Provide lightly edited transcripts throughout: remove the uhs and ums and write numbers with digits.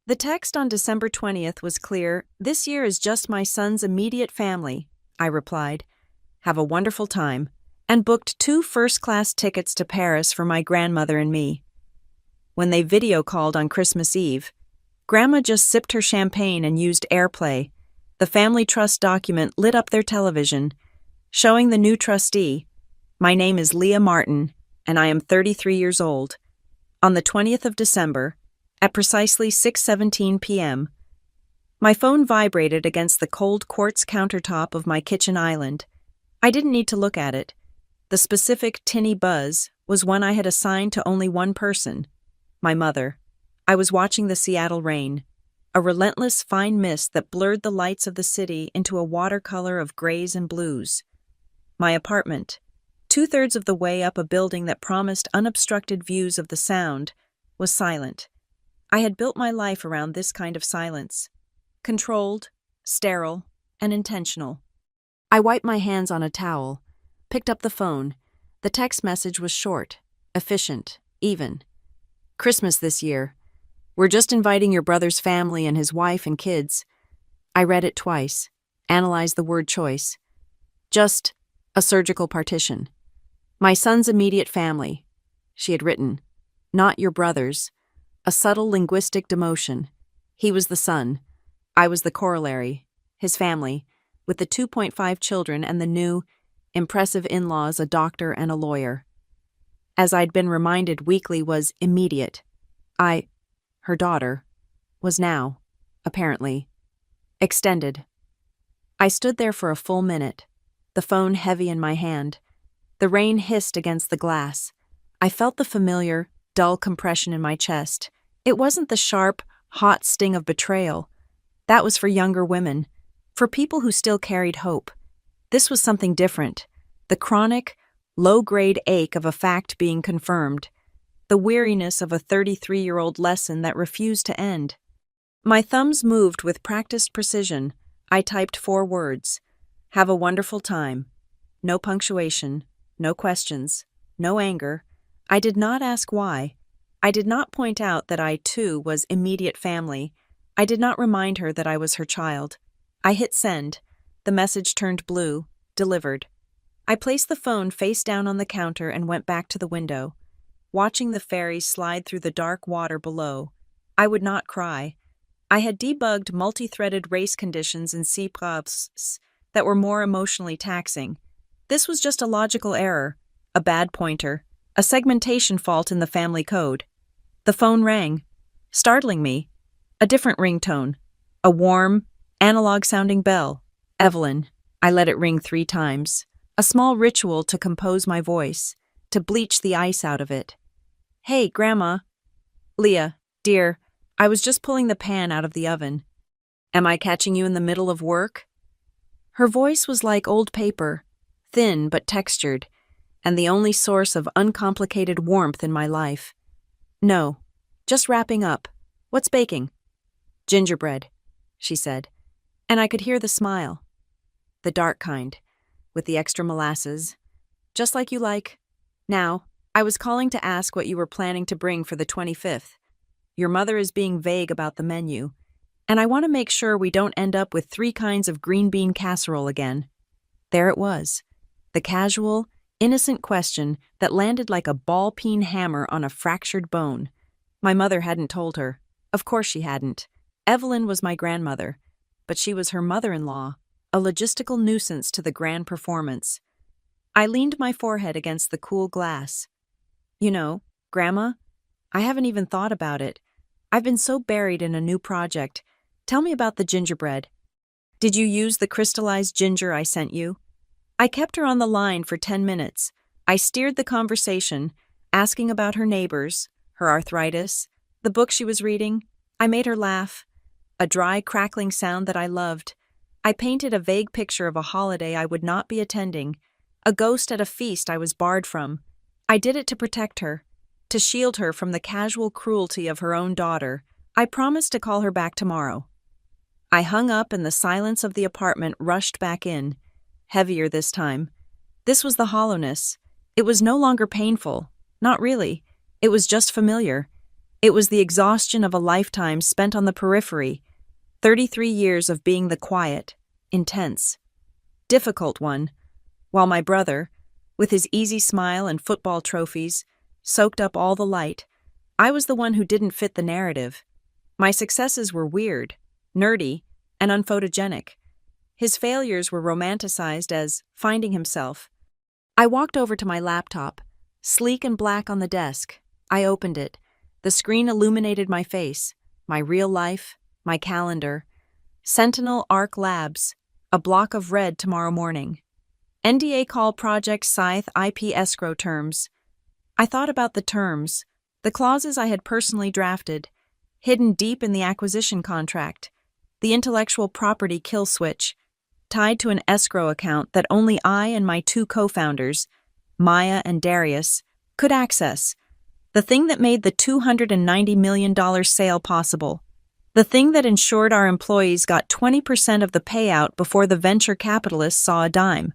The text on December 20th was clear. "This year is just my son's immediate family," I replied. "Have a wonderful time," and booked 2 first-class tickets to Paris for my grandmother and me. When they video called on Christmas Eve, Grandma just sipped her champagne and used AirPlay. The family trust document lit up their television, showing the new trustee. "My name is Leah Martin, and I am 33 years old. On the 20th of December, at precisely 6:17 p.m., my phone vibrated against the cold quartz countertop of my kitchen island. I didn't need to look at it. The specific tinny buzz was one I had assigned to only one person, my mother. I was watching the Seattle rain, a relentless fine mist that blurred the lights of the city into a watercolor of grays and blues. My apartment, 2/3 of the way up a building that promised unobstructed views of the Sound, was silent. I had built my life around this kind of silence. Controlled, sterile, and intentional. I wiped my hands on a towel, picked up the phone. The text message was short, efficient, even. "Christmas this year. We're just inviting your brother's family and his wife and kids." I read it twice, analyzed the word choice. Just a surgical partition. "My son's immediate family," she had written. "Not your brother's." A subtle linguistic demotion. He was the son. I was the corollary, his family, with the 2.5 children and the new, impressive in-laws, a doctor and a lawyer. As I'd been reminded weekly was immediate. Her daughter, was now, apparently, extended. I stood there for a full minute, the phone heavy in my hand. The rain hissed against the glass. I felt the familiar, dull compression in my chest. It wasn't the sharp, hot sting of betrayal. That was for younger women, for people who still carried hope. This was something different. The chronic, low-grade ache of a fact being confirmed. The weariness of a 33-year-old lesson that refused to end. My thumbs moved with practiced precision. I typed 4 words. "Have a wonderful time." No punctuation, no questions, no anger. I did not ask why. I did not point out that I, too, was immediate family. I did not remind her that I was her child. I hit send. The message turned blue, delivered. I placed the phone face down on the counter and went back to the window, watching the ferry slide through the dark water below. I would not cry. I had debugged multi-threaded race conditions in C++ that were more emotionally taxing. This was just a logical error, a bad pointer, a segmentation fault in the family code. The phone rang, startling me. A different ringtone, a warm, analog-sounding bell. Evelyn. I let it ring 3 times, a small ritual to compose my voice, to bleach the ice out of it. "Hey, Grandma." "Leah, dear, I was just pulling the pan out of the oven. Am I catching you in the middle of work?" Her voice was like old paper, thin but textured, and the only source of uncomplicated warmth in my life. "No, just wrapping up. What's baking?" "Gingerbread," she said, and I could hear the smile. "The dark kind, with the extra molasses. Just like you like. Now, I was calling to ask what you were planning to bring for the 25th. Your mother is being vague about the menu, and I want to make sure we don't end up with 3 kinds of green bean casserole again." There it was, the casual, innocent question that landed like a ball-peen hammer on a fractured bone. My mother hadn't told her. Of course she hadn't. Evelyn was my grandmother, but she was her mother-in-law, a logistical nuisance to the grand performance. I leaned my forehead against the cool glass. "You know, Grandma, I haven't even thought about it. I've been so buried in a new project. Tell me about the gingerbread. Did you use the crystallized ginger I sent you?" I kept her on the line for 10 minutes. I steered the conversation, asking about her neighbors, her arthritis, the book she was reading. I made her laugh, a dry, crackling sound that I loved. I painted a vague picture of a holiday I would not be attending, a ghost at a feast I was barred from. I did it to protect her, to shield her from the casual cruelty of her own daughter. I promised to call her back tomorrow. I hung up and the silence of the apartment rushed back in, heavier this time. This was the hollowness. It was no longer painful. Not really. It was just familiar. It was the exhaustion of a lifetime spent on the periphery, 33 years of being the quiet, intense, difficult one, while my brother, with his easy smile and football trophies, soaked up all the light. I was the one who didn't fit the narrative. My successes were weird, nerdy, and unphotogenic. His failures were romanticized as finding himself. I walked over to my laptop, sleek and black on the desk. I opened it. The screen illuminated my face, my real life, my calendar. Sentinel Arc Labs, a block of red tomorrow morning. NDA call project Scythe IP escrow terms. I thought about the terms, the clauses I had personally drafted, hidden deep in the acquisition contract, the intellectual property kill switch, tied to an escrow account that only I and my two co-founders, Maya and Darius, could access. The thing that made the $290 million sale possible. The thing that ensured our employees got 20% of the payout before the venture capitalists saw a dime.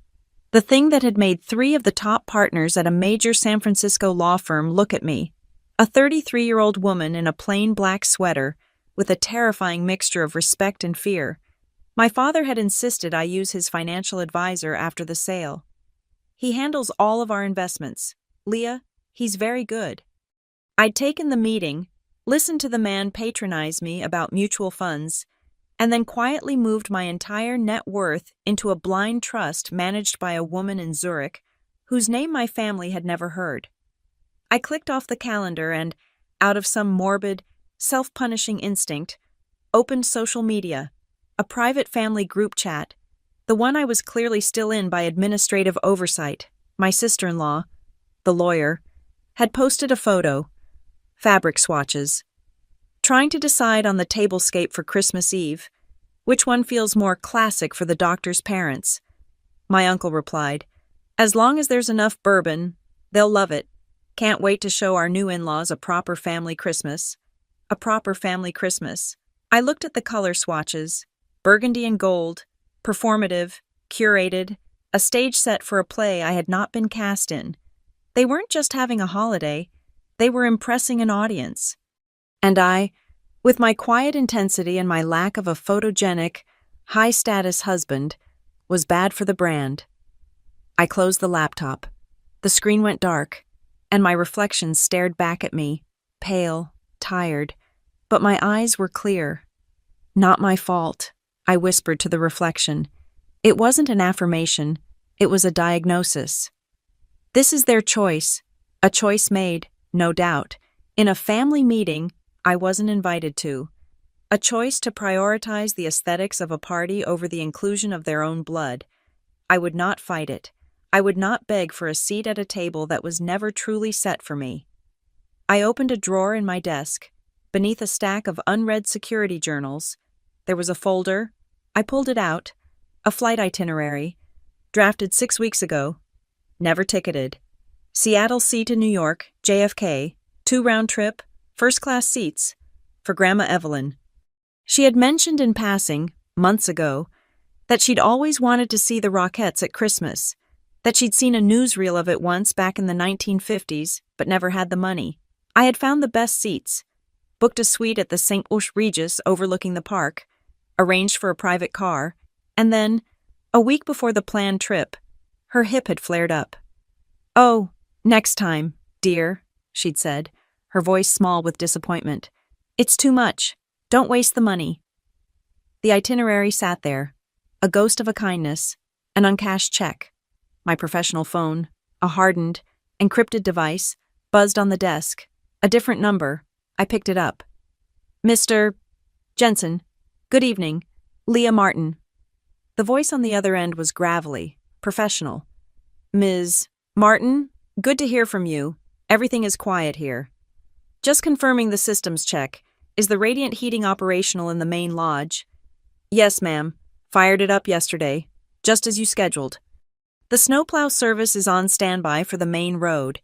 The thing that had made 3 of the top partners at a major San Francisco law firm look at me. A 33-year-old woman in a plain black sweater, with a terrifying mixture of respect and fear. My father had insisted I use his financial advisor after the sale. He handles all of our investments. Leah, he's very good. I'd taken the meeting, listened to the man patronize me about mutual funds, and then quietly moved my entire net worth into a blind trust managed by a woman in Zurich, whose name my family had never heard. I clicked off the calendar and, out of some morbid, self-punishing instinct, opened social media, a private family group chat, the one I was clearly still in by administrative oversight. My sister-in-law, the lawyer, had posted a photo, fabric swatches, trying to decide on the tablescape for Christmas Eve, which one feels more classic for the doctor's parents. My uncle replied, "As long as there's enough bourbon, they'll love it. Can't wait to show our new in-laws a proper family Christmas." A proper family Christmas. I looked at the color swatches, burgundy and gold, performative, curated, a stage set for a play I had not been cast in. They weren't just having a holiday, they were impressing an audience. And I, with my quiet intensity and my lack of a photogenic, high-status husband, was bad for the brand. I closed the laptop. The screen went dark, and my reflection stared back at me, pale, tired, but my eyes were clear. "Not my fault," I whispered to the reflection. It wasn't an affirmation, it was a diagnosis. This is their choice, a choice made, no doubt, in a family meeting I wasn't invited to. A choice to prioritize the aesthetics of a party over the inclusion of their own blood. I would not fight it. I would not beg for a seat at a table that was never truly set for me. I opened a drawer in my desk. Beneath a stack of unread security journals, there was a folder. I pulled it out. A flight itinerary, drafted 6 weeks ago, never ticketed. Seattle C to New York, JFK, 2 round-trip, first-class seats, for Grandma Evelyn. She had mentioned in passing, months ago, that she'd always wanted to see the Rockettes at Christmas, that she'd seen a newsreel of it once back in the 1950s, but never had the money. I had found the best seats, booked a suite at the St. Ush Regis overlooking the park, arranged for a private car, and then, a week before the planned trip, her hip had flared up. "Oh, next time, dear," she'd said, her voice small with disappointment. "It's too much. Don't waste the money." The itinerary sat there, a ghost of a kindness, an uncashed check. My professional phone, a hardened, encrypted device, buzzed on the desk. A different number. I picked it up. "Mr. Jensen, good evening. Leah Martin." The voice on the other end was gravelly, professional. "Ms. Martin, good to hear from you. Everything is quiet here. Just confirming the systems check. Is the radiant heating operational in the main lodge?" "Yes, ma'am. Fired it up yesterday, just as you scheduled. The snowplow service is on standby for the main road,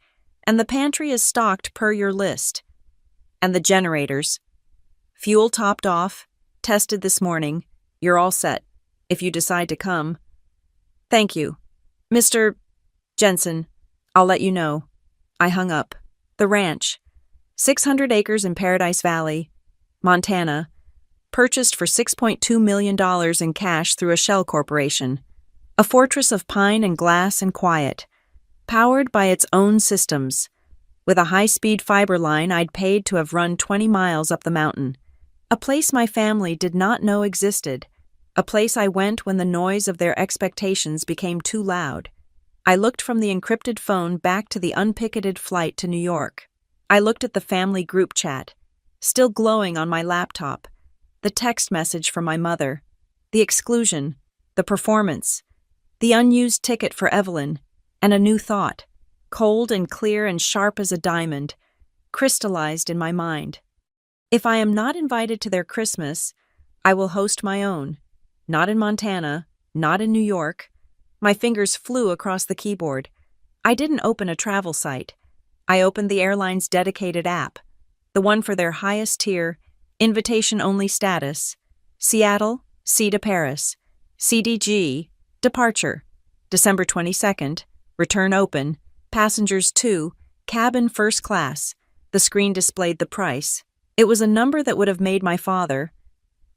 and the pantry is stocked per your list. And the generators. Fuel topped off, tested this morning. You're all set, if you decide to come." "Thank you. Mr. Jensen, I'll let you know." I hung up. The ranch. 600 acres in Paradise Valley, Montana, purchased for $6.2 million in cash through a shell corporation. A fortress of pine and glass and quiet, powered by its own systems, with a high-speed fiber line I'd paid to have run 20 miles up the mountain. A place my family did not know existed. A place I went when the noise of their expectations became too loud. I looked from the encrypted phone back to the unpicketed flight to New York. I looked at the family group chat, still glowing on my laptop, the text message from my mother, the exclusion, the performance, the unused ticket for Evelyn, and a new thought, cold and clear and sharp as a diamond, crystallized in my mind. If I am not invited to their Christmas, I will host my own. Not in Montana, not in New York. My fingers flew across the keyboard. I didn't open a travel site. I opened the airline's dedicated app, the one for their highest tier, invitation-only status. Seattle, C to Paris. CDG, departure. December 22nd, return open, passengers 2, cabin first class. The screen displayed the price. It was a number that would have made my father,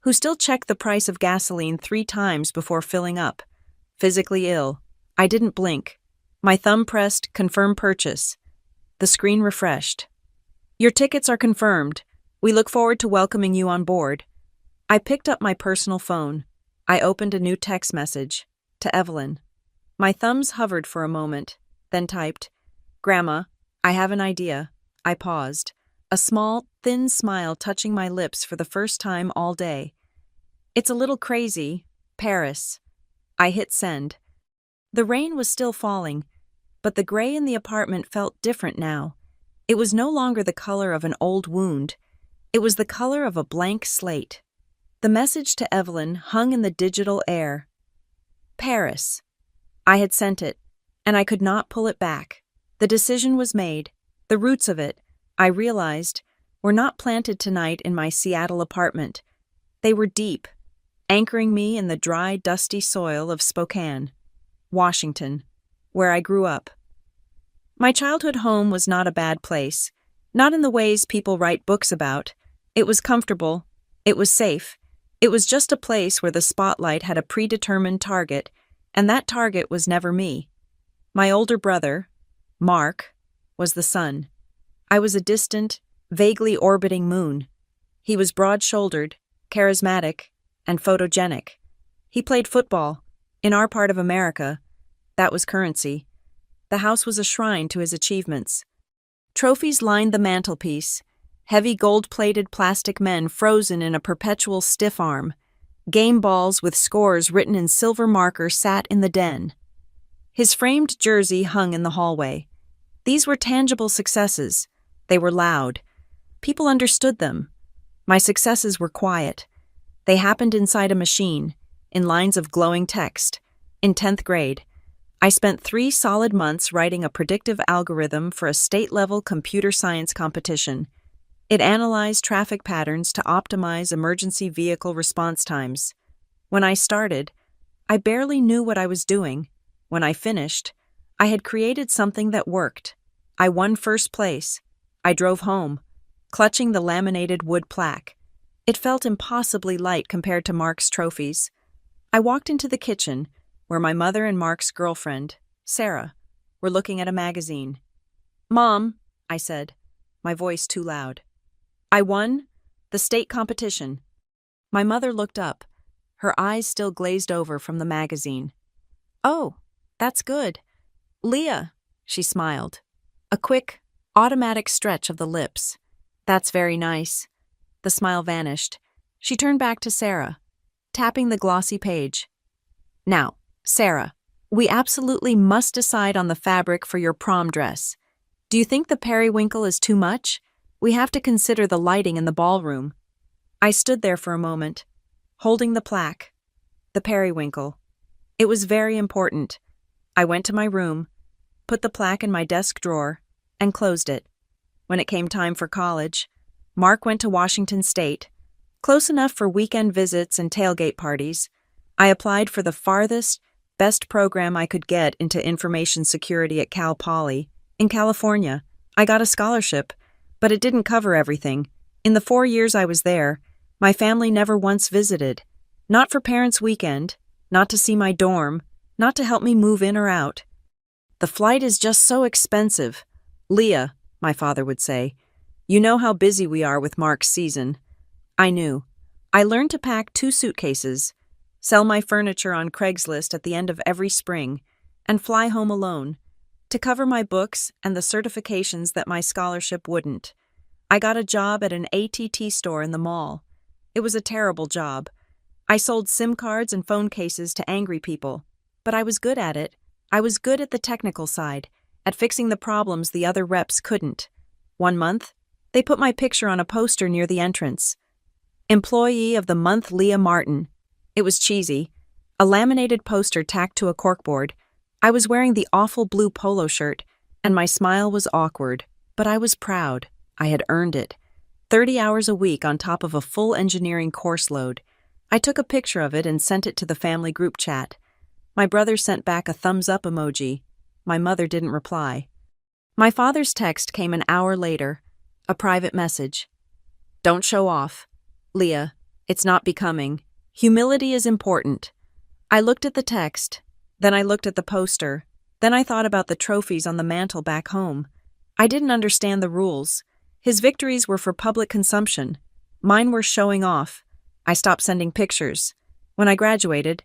who still checked the price of gasoline 3 times before filling up, physically ill. I didn't blink. My thumb pressed confirm purchase. The screen refreshed. Your tickets are confirmed. We look forward to welcoming you on board. I picked up my personal phone. I opened a new text message. To Evelyn. My thumbs hovered for a moment, then typed, Grandma, I have an idea. I paused, a small, thin smile touching my lips for the first time all day. It's a little crazy. Paris. I hit send. The rain was still falling, but the gray in the apartment felt different now. It was no longer the color of an old wound. It was the color of a blank slate. The message to Evelyn hung in the digital air. Paris. I had sent it, and I could not pull it back. The decision was made. The roots of it, I realized, were not planted tonight in my Seattle apartment. They were deep, anchoring me in the dry, dusty soil of Spokane, Washington, where I grew up. My childhood home was not a bad place, not in the ways people write books about. It was comfortable. It was safe. It was just a place where the spotlight had a predetermined target, and that target was never me. My older brother, Mark, was the sun. I was a distant, vaguely orbiting moon. He was broad-shouldered, charismatic, and photogenic. He played football. In our part of America, that was currency. The house was a shrine to his achievements. Trophies lined the mantelpiece, heavy gold-plated plastic men frozen in a perpetual stiff arm. Game balls with scores written in silver marker sat in the den. His framed jersey hung in the hallway. These were tangible successes. They were loud. People understood them. My successes were quiet. They happened inside a machine, in lines of glowing text. In 10th grade, I spent 3 solid months writing a predictive algorithm for a state-level computer science competition. It analyzed traffic patterns to optimize emergency vehicle response times. When I started, I barely knew what I was doing. When I finished, I had created something that worked. I won first place. I drove home, clutching the laminated wood plaque. It felt impossibly light compared to Mark's trophies. I walked into the kitchen, where my mother and Mark's girlfriend, Sarah, were looking at a magazine. Mom, I said, my voice too loud. I won the state competition. My mother looked up, her eyes still glazed over from the magazine. Oh, that's good. Leah, she smiled. A quick, automatic stretch of the lips. That's very nice. The smile vanished. She turned back to Sarah, tapping the glossy page. Now, Sarah, we absolutely must decide on the fabric for your prom dress. Do you think the periwinkle is too much? We have to consider the lighting in the ballroom. I stood there for a moment, holding the plaque, the periwinkle. It was very important. I went to my room, put the plaque in my desk drawer, and closed it. When it came time for college, Mark went to Washington State, close enough for weekend visits and tailgate parties. I applied for the farthest, best program I could get into information security at Cal Poly, in California. I got a scholarship, But it didn't cover everything. In the 4 years I was there, my family never once visited. Not for parents' weekend, not to see my dorm, not to help me move in or out. The flight is just so expensive. Leah, my father would say, you know how busy we are with Mark's season. I knew. I learned to pack 2 suitcases, sell my furniture on Craigslist at the end of every spring, and fly home alone, to cover my books and the certifications that my scholarship wouldn't. I got a job at an ATT store in the mall. It was a terrible job. I sold SIM cards and phone cases to angry people, but I was good at it. I was good at the technical side, at fixing the problems the other reps couldn't. 1 month, they put my picture on a poster near the entrance. Employee of the Month Leah Martin. It was cheesy. A laminated poster tacked to a corkboard. I was wearing the awful blue polo shirt, and my smile was awkward, but I was proud. I had earned it. 30 hours a week on top of a full engineering course load. I took a picture of it and sent it to the family group chat. My brother sent back a thumbs-up emoji. My mother didn't reply. My father's text came an hour later. A private message. Don't show off. Leah, it's not becoming. Humility is important. I looked at the text. Then I looked at the poster. Then I thought about the trophies on the mantle back home. I didn't understand the rules. His victories were for public consumption. Mine were showing off. I stopped sending pictures. When I graduated,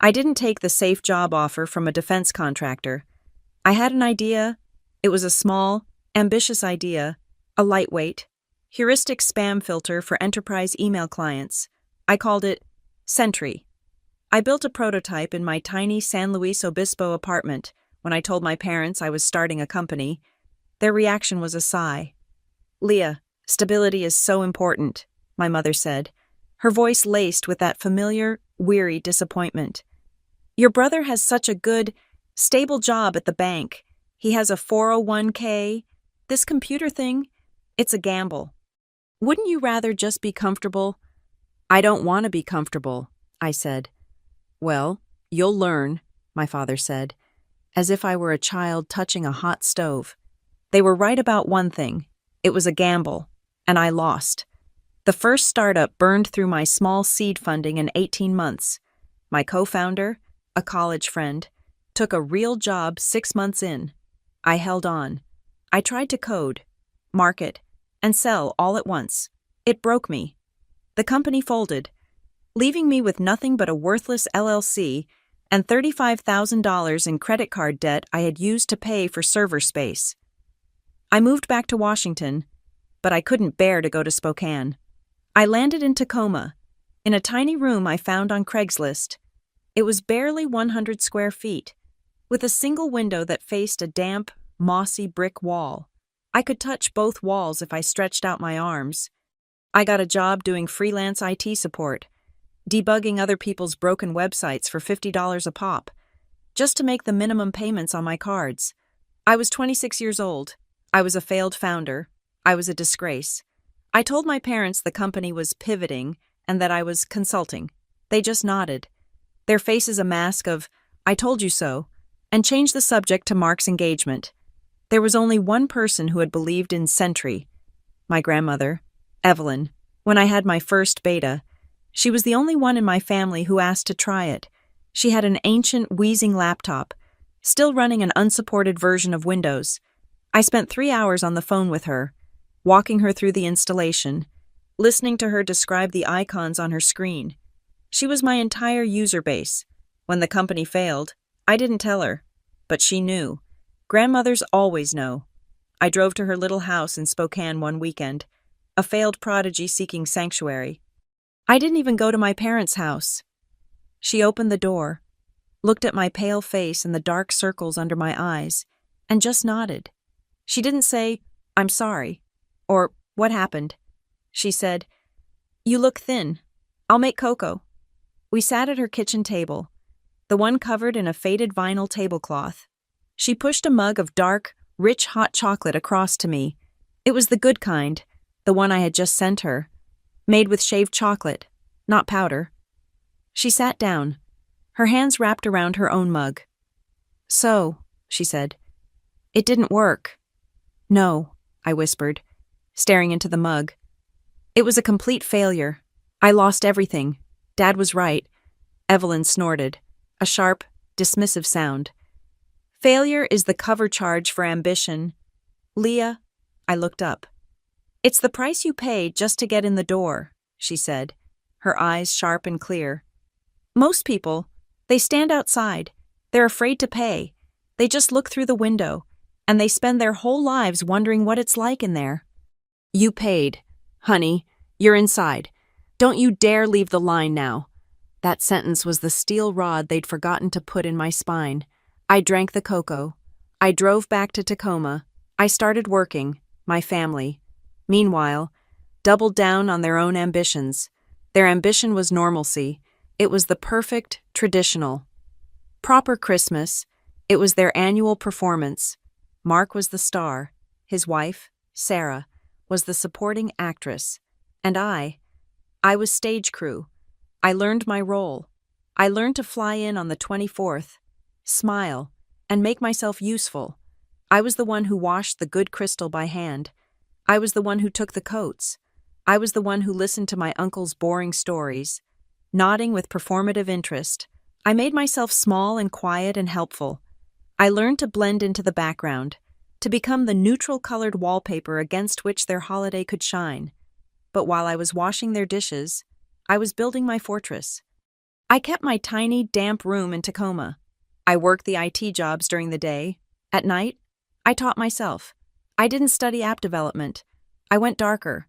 I didn't take the safe job offer from a defense contractor. I had an idea. It was a small, ambitious idea, a lightweight, heuristic spam filter for enterprise email clients. I called it Sentry. I built a prototype in my tiny San Luis Obispo apartment when I told my parents I was starting a company. Their reaction was a sigh. Leah, stability is so important, my mother said, her voice laced with that familiar, weary disappointment. Your brother has such a good, stable job at the bank. He has a 401k. This computer thing, it's a gamble. Wouldn't you rather just be comfortable? I don't want to be comfortable, I said. Well, you'll learn, my father said, as if I were a child touching a hot stove. They were right about one thing. It was a gamble, and I lost. The first startup burned through my small seed funding in 18 months. My co-founder, a college friend, took a real job 6 months in. I held on. I tried to code, market, and sell all at once. It broke me. The company folded, leaving me with nothing but a worthless LLC and $35,000 in credit card debt I had used to pay for server space. I moved back to Washington, but I couldn't bear to go to Spokane. I landed in Tacoma, in a tiny room I found on Craigslist. It was barely 100 square feet, with a single window that faced a damp, mossy brick wall. I could touch both walls if I stretched out my arms. I got a job doing freelance IT support, debugging other people's broken websites for $50 a pop, just to make the minimum payments on my cards. I was 26 years old. I was a failed founder. I was a disgrace. I told my parents the company was pivoting and that I was consulting. They just nodded, their faces a mask of, I told you so, and changed the subject to Mark's engagement. There was only one person who had believed in Sentry, my grandmother, Evelyn. When I had my first beta, she was the only one in my family who asked to try it. She had an ancient, wheezing laptop, still running an unsupported version of Windows. I spent 3 hours on the phone with her, walking her through the installation, listening to her describe the icons on her screen. She was my entire user base. When the company failed, I didn't tell her, but she knew. Grandmothers always know. I drove to her little house in Spokane one weekend, a failed prodigy seeking sanctuary. I didn't even go to my parents' house. She opened the door, looked at my pale face and the dark circles under my eyes, and just nodded. She didn't say, I'm sorry, or what happened. She said, you look thin. I'll make cocoa. We sat at her kitchen table, the one covered in a faded vinyl tablecloth. She pushed a mug of dark, rich hot chocolate across to me. It was the good kind, the one I had just sent her, made with shaved chocolate, not powder. She sat down, her hands wrapped around her own mug. So, she said, it didn't work. No, I whispered. staring into the mug. It was a complete failure. I lost everything. Dad was right. Evelyn snorted, a sharp, dismissive sound. Failure is the cover charge for ambition. Leah, I looked up. It's the price you pay just to get in the door, she said, her eyes sharp and clear. Most people, they stand outside. They're afraid to pay. They just look through the window, and they spend their whole lives wondering what it's like in there. You paid. Honey, you're inside. Don't you dare leave the line now. That sentence was the steel rod they'd forgotten to put in my spine. I drank the cocoa. I drove back to Tacoma. I started working, my family. Meanwhile, doubled down on their own ambitions. Their ambition was normalcy. It was the perfect, traditional. Proper Christmas. It was their annual performance. Mark was the star. His wife, Sarah, was the supporting actress. And I was stage crew. I learned my role. I learned to fly in on the 24th, smile, and make myself useful. I was the one who washed the good crystal by hand. I was the one who took the coats. I was the one who listened to my uncle's boring stories. Nodding with performative interest, I made myself small and quiet and helpful. I learned to blend into the background, to become the neutral-colored wallpaper against which their holiday could shine. But while I was washing their dishes, I was building my fortress. I kept my tiny, damp room in Tacoma. I worked the IT jobs during the day. At night, I taught myself. I didn't study app development. I went darker.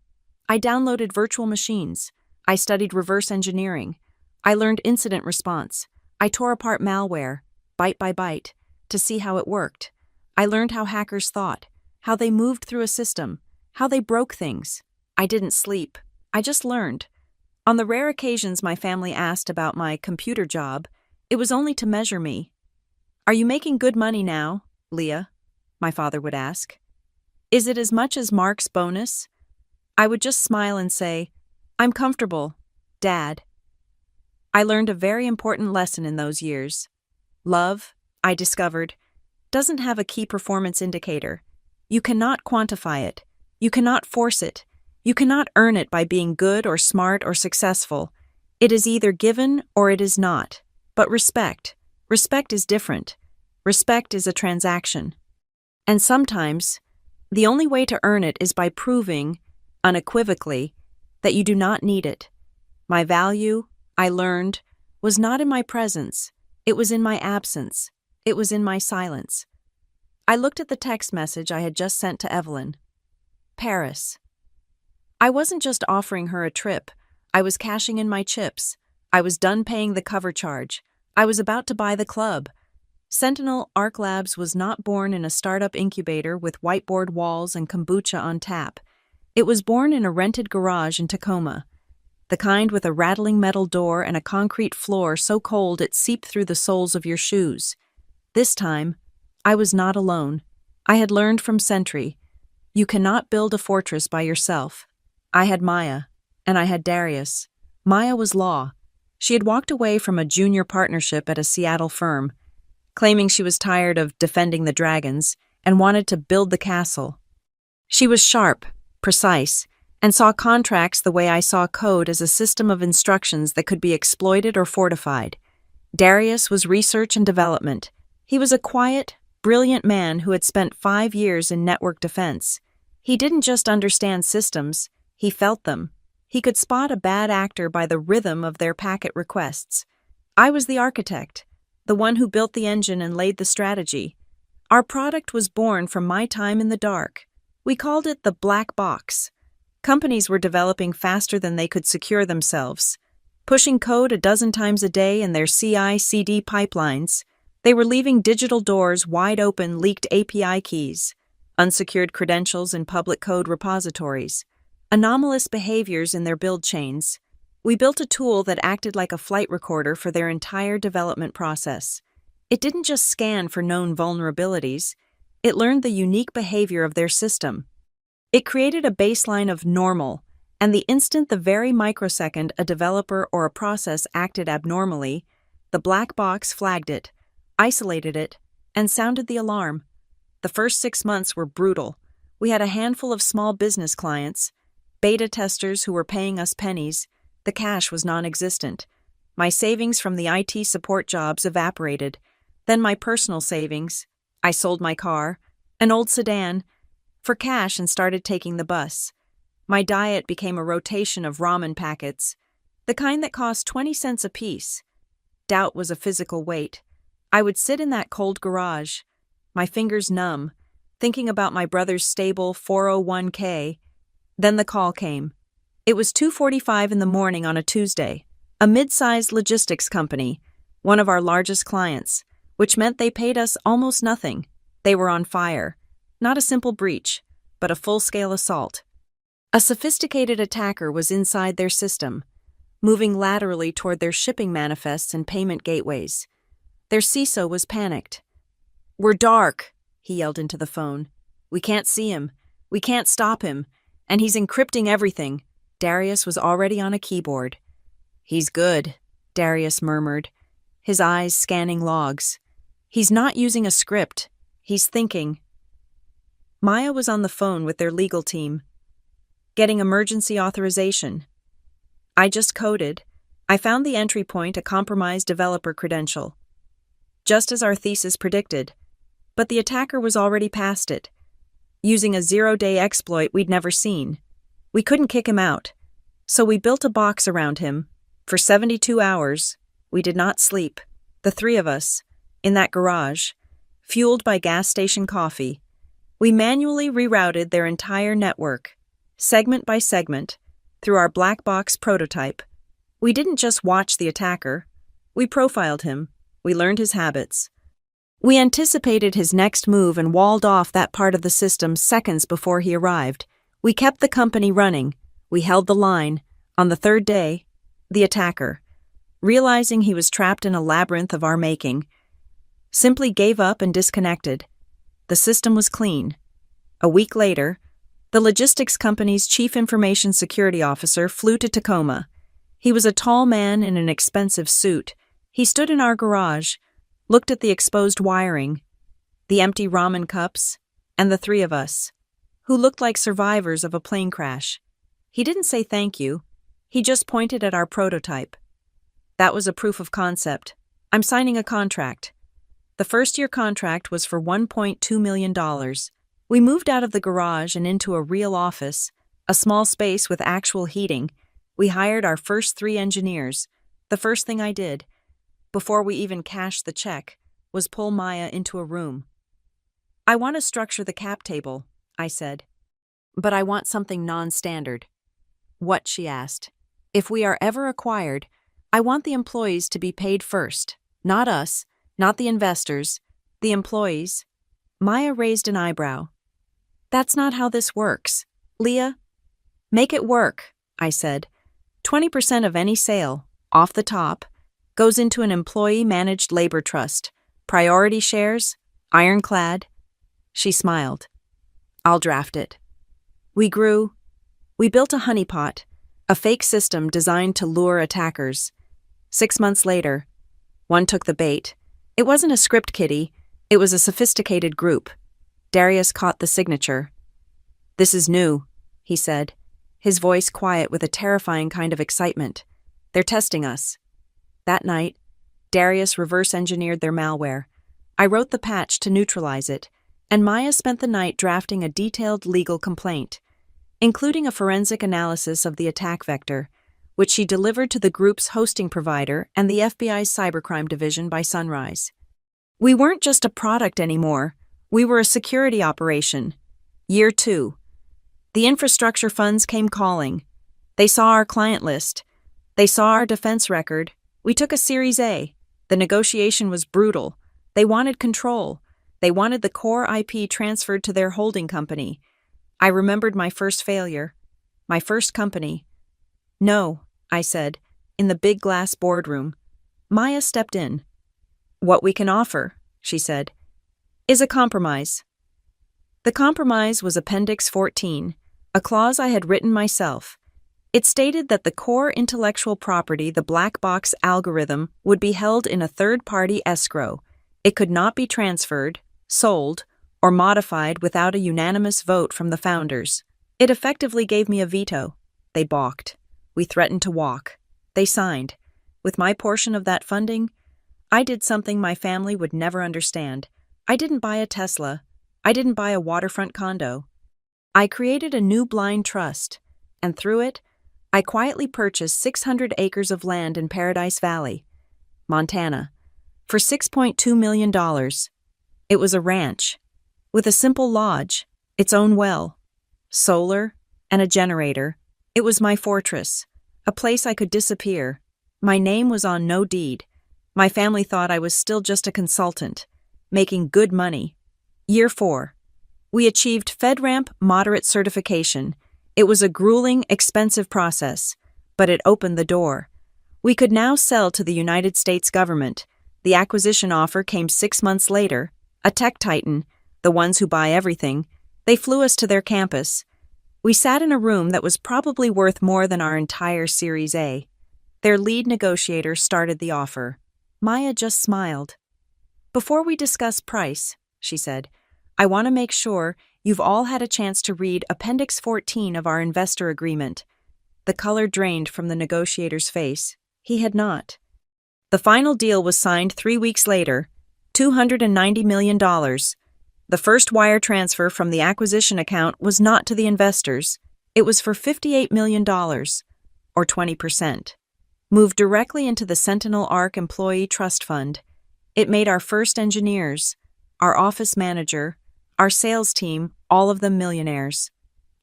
I downloaded virtual machines. I studied reverse engineering. I learned incident response. I tore apart malware, byte by byte, to see how it worked. I learned how hackers thought, how they moved through a system, how they broke things. I didn't sleep. I just learned. On the rare occasions my family asked about my computer job, it was only to measure me. Are you making good money now, Leah? My father would ask. Is it as much as Mark's bonus? I would just smile and say, I'm comfortable, Dad. I learned a very important lesson in those years. Love, I discovered, doesn't have a key performance indicator. You cannot quantify it. You cannot force it. You cannot earn it by being good or smart or successful. It is either given or it is not. But respect is different. Respect is a transaction. And sometimes, the only way to earn it is by proving, unequivocally, that you do not need it. My value, I learned, was not in my presence. It was in my absence. It was in my silence. I looked at the text message I had just sent to Evelyn. Paris. I wasn't just offering her a trip. I was cashing in my chips. I was done paying the cover charge. I was about to buy the club. Sentinel Arc Labs was not born in a startup incubator with whiteboard walls and kombucha on tap. It was born in a rented garage in Tacoma, the kind with a rattling metal door and a concrete floor so cold it seeped through the soles of your shoes. This time, I was not alone. I had learned from Sentry. You cannot build a fortress by yourself. I had Maya, and I had Darius. Maya was law. She had walked away from a junior partnership at a Seattle firm, claiming she was tired of defending the dragons and wanted to build the castle. She was sharp, precise, and saw contracts the way I saw code as a system of instructions that could be exploited or fortified. Darius was research and development. He was a quiet, brilliant man who had spent 5 years in network defense. He didn't just understand systems, he felt them. He could spot a bad actor by the rhythm of their packet requests. I was the architect, the one who built the engine and laid the strategy. Our product was born from my time in the dark. We called it the black box. Companies were developing faster than they could secure themselves, pushing code a dozen times a day in their CI/CD pipelines. They were leaving digital doors wide open, leaked API keys, unsecured credentials in public code repositories, anomalous behaviors in their build chains. We built a tool that acted like a flight recorder for their entire development process. It didn't just scan for known vulnerabilities, it learned the unique behavior of their system. It created a baseline of normal, and the instant the very microsecond a developer or a process acted abnormally, the black box flagged it, isolated it, and sounded the alarm. The first 6 months were brutal. We had a handful of small business clients, beta testers who were paying us pennies. The cash was non-existent. My savings from the IT support jobs evaporated. Then my personal savings. I sold my car, an old sedan, for cash and started taking the bus. My diet became a rotation of ramen packets, the kind that cost 20 cents apiece. Doubt was a physical weight. I would sit in that cold garage, my fingers numb, thinking about my brother's stable 401k. Then the call came. It was 2:45 in the morning on a Tuesday. A mid-sized logistics company, one of our largest clients, which meant they paid us almost nothing. They were on fire. Not a simple breach, but a full-scale assault. A sophisticated attacker was inside their system, moving laterally toward their shipping manifests and payment gateways. Their CISO was panicked. "We're dark," he yelled into the phone. "We can't see him. We can't stop him. And he's encrypting everything." Darius was already on a keyboard. "He's good," Darius murmured, his eyes scanning logs. "He's not using a script. He's thinking." Maya was on the phone with their legal team, getting emergency authorization. I just coded. I found the entry point, a compromised developer credential, just as our thesis predicted. But the attacker was already past it, using a zero-day exploit we'd never seen. We couldn't kick him out, so we built a box around him. For 72 hours, we did not sleep, the three of us, in that garage, fueled by gas station coffee. We manually rerouted their entire network, segment by segment, through our black box prototype. We didn't just watch the attacker. We profiled him. We learned his habits. We anticipated his next move and walled off that part of the system seconds before he arrived. We kept the company running. We held the line. On the third day, the attacker, realizing he was trapped in a labyrinth of our making, simply gave up and disconnected. The system was clean. A week later, the logistics company's chief information security officer flew to Tacoma. He was a tall man in an expensive suit. He stood in our garage, looked at the exposed wiring, the empty ramen cups, and the three of us, who looked like survivors of a plane crash. He didn't say thank you. He just pointed at our prototype. That was a proof of concept. I'm signing a contract. The first-year contract was for $1.2 million. We moved out of the garage and into a real office, a small space with actual heating. We hired our first 3 engineers. The first thing I did, before we even cashed the check, was pull Maya into a room. "I want to structure the cap table," I said. "But I want something non-standard." "What?" she asked. "If we are ever acquired, I want the employees to be paid first. Not us, not the investors, the employees." Maya raised an eyebrow. "That's not how this works. Leah." "Make it work," I said. 20% of any sale, off the top, goes into an employee-managed labor trust. Priority shares, ironclad. She smiled. "I'll draft it." We grew. We built a honeypot, a fake system designed to lure attackers. 6 months later, one took the bait. It wasn't a script kiddie. It was a sophisticated group. Darius caught the signature. "This is new," he said, his voice quiet with a terrifying kind of excitement. "They're testing us." That night, Darius reverse-engineered their malware. I wrote the patch to neutralize it, and Maya spent the night drafting a detailed legal complaint, including a forensic analysis of the attack vector, which she delivered to the group's hosting provider and the FBI's cybercrime division by sunrise. We weren't just a product anymore. We were a security operation. Year 2. The infrastructure funds came calling. They saw our client list. They saw our defense record. We took a Series A. The negotiation was brutal. They wanted control. They wanted the core IP transferred to their holding company. I remembered my first failure. My first company. "No," I said, in the big glass boardroom. Maya stepped in. "What we can offer," she said, "is a compromise." The compromise was Appendix 14, a clause I had written myself. It stated that the core intellectual property, the black box algorithm, would be held in a third-party escrow. It could not be transferred, sold, or modified without a unanimous vote from the founders. It effectively gave me a veto. They balked. We threatened to walk. They signed. With my portion of that funding, I did something my family would never understand. I didn't buy a Tesla. I didn't buy a waterfront condo. I created a new blind trust, and through it, I quietly purchased 600 acres of land in Paradise Valley, Montana, for $6.2 million. It was a ranch, with a simple lodge, its own well, solar, and a generator. It was my fortress, a place I could disappear. My name was on no deed. My family thought I was still just a consultant, making good money. Year 4. We achieved FedRAMP moderate certification. It was a grueling, expensive process, but it opened the door. We could now sell to the United States government. The acquisition offer came 6 months later. A tech titan, the ones who buy everything, they flew us to their campus. We sat in a room that was probably worth more than our entire Series A. Their lead negotiator started the offer. Maya just smiled. "Before we discuss price," she said, "I want to make sure you've all had a chance to read Appendix 14 of our investor agreement." The color drained from the negotiator's face. He had not. The final deal was signed 3 weeks later, $290 million. The first wire transfer from the acquisition account was not to the investors. It was for $58 million, or 20%. Moved directly into the Sentinel Arc Employee Trust Fund. It made our first engineers, our office manager, our sales team, all of them millionaires.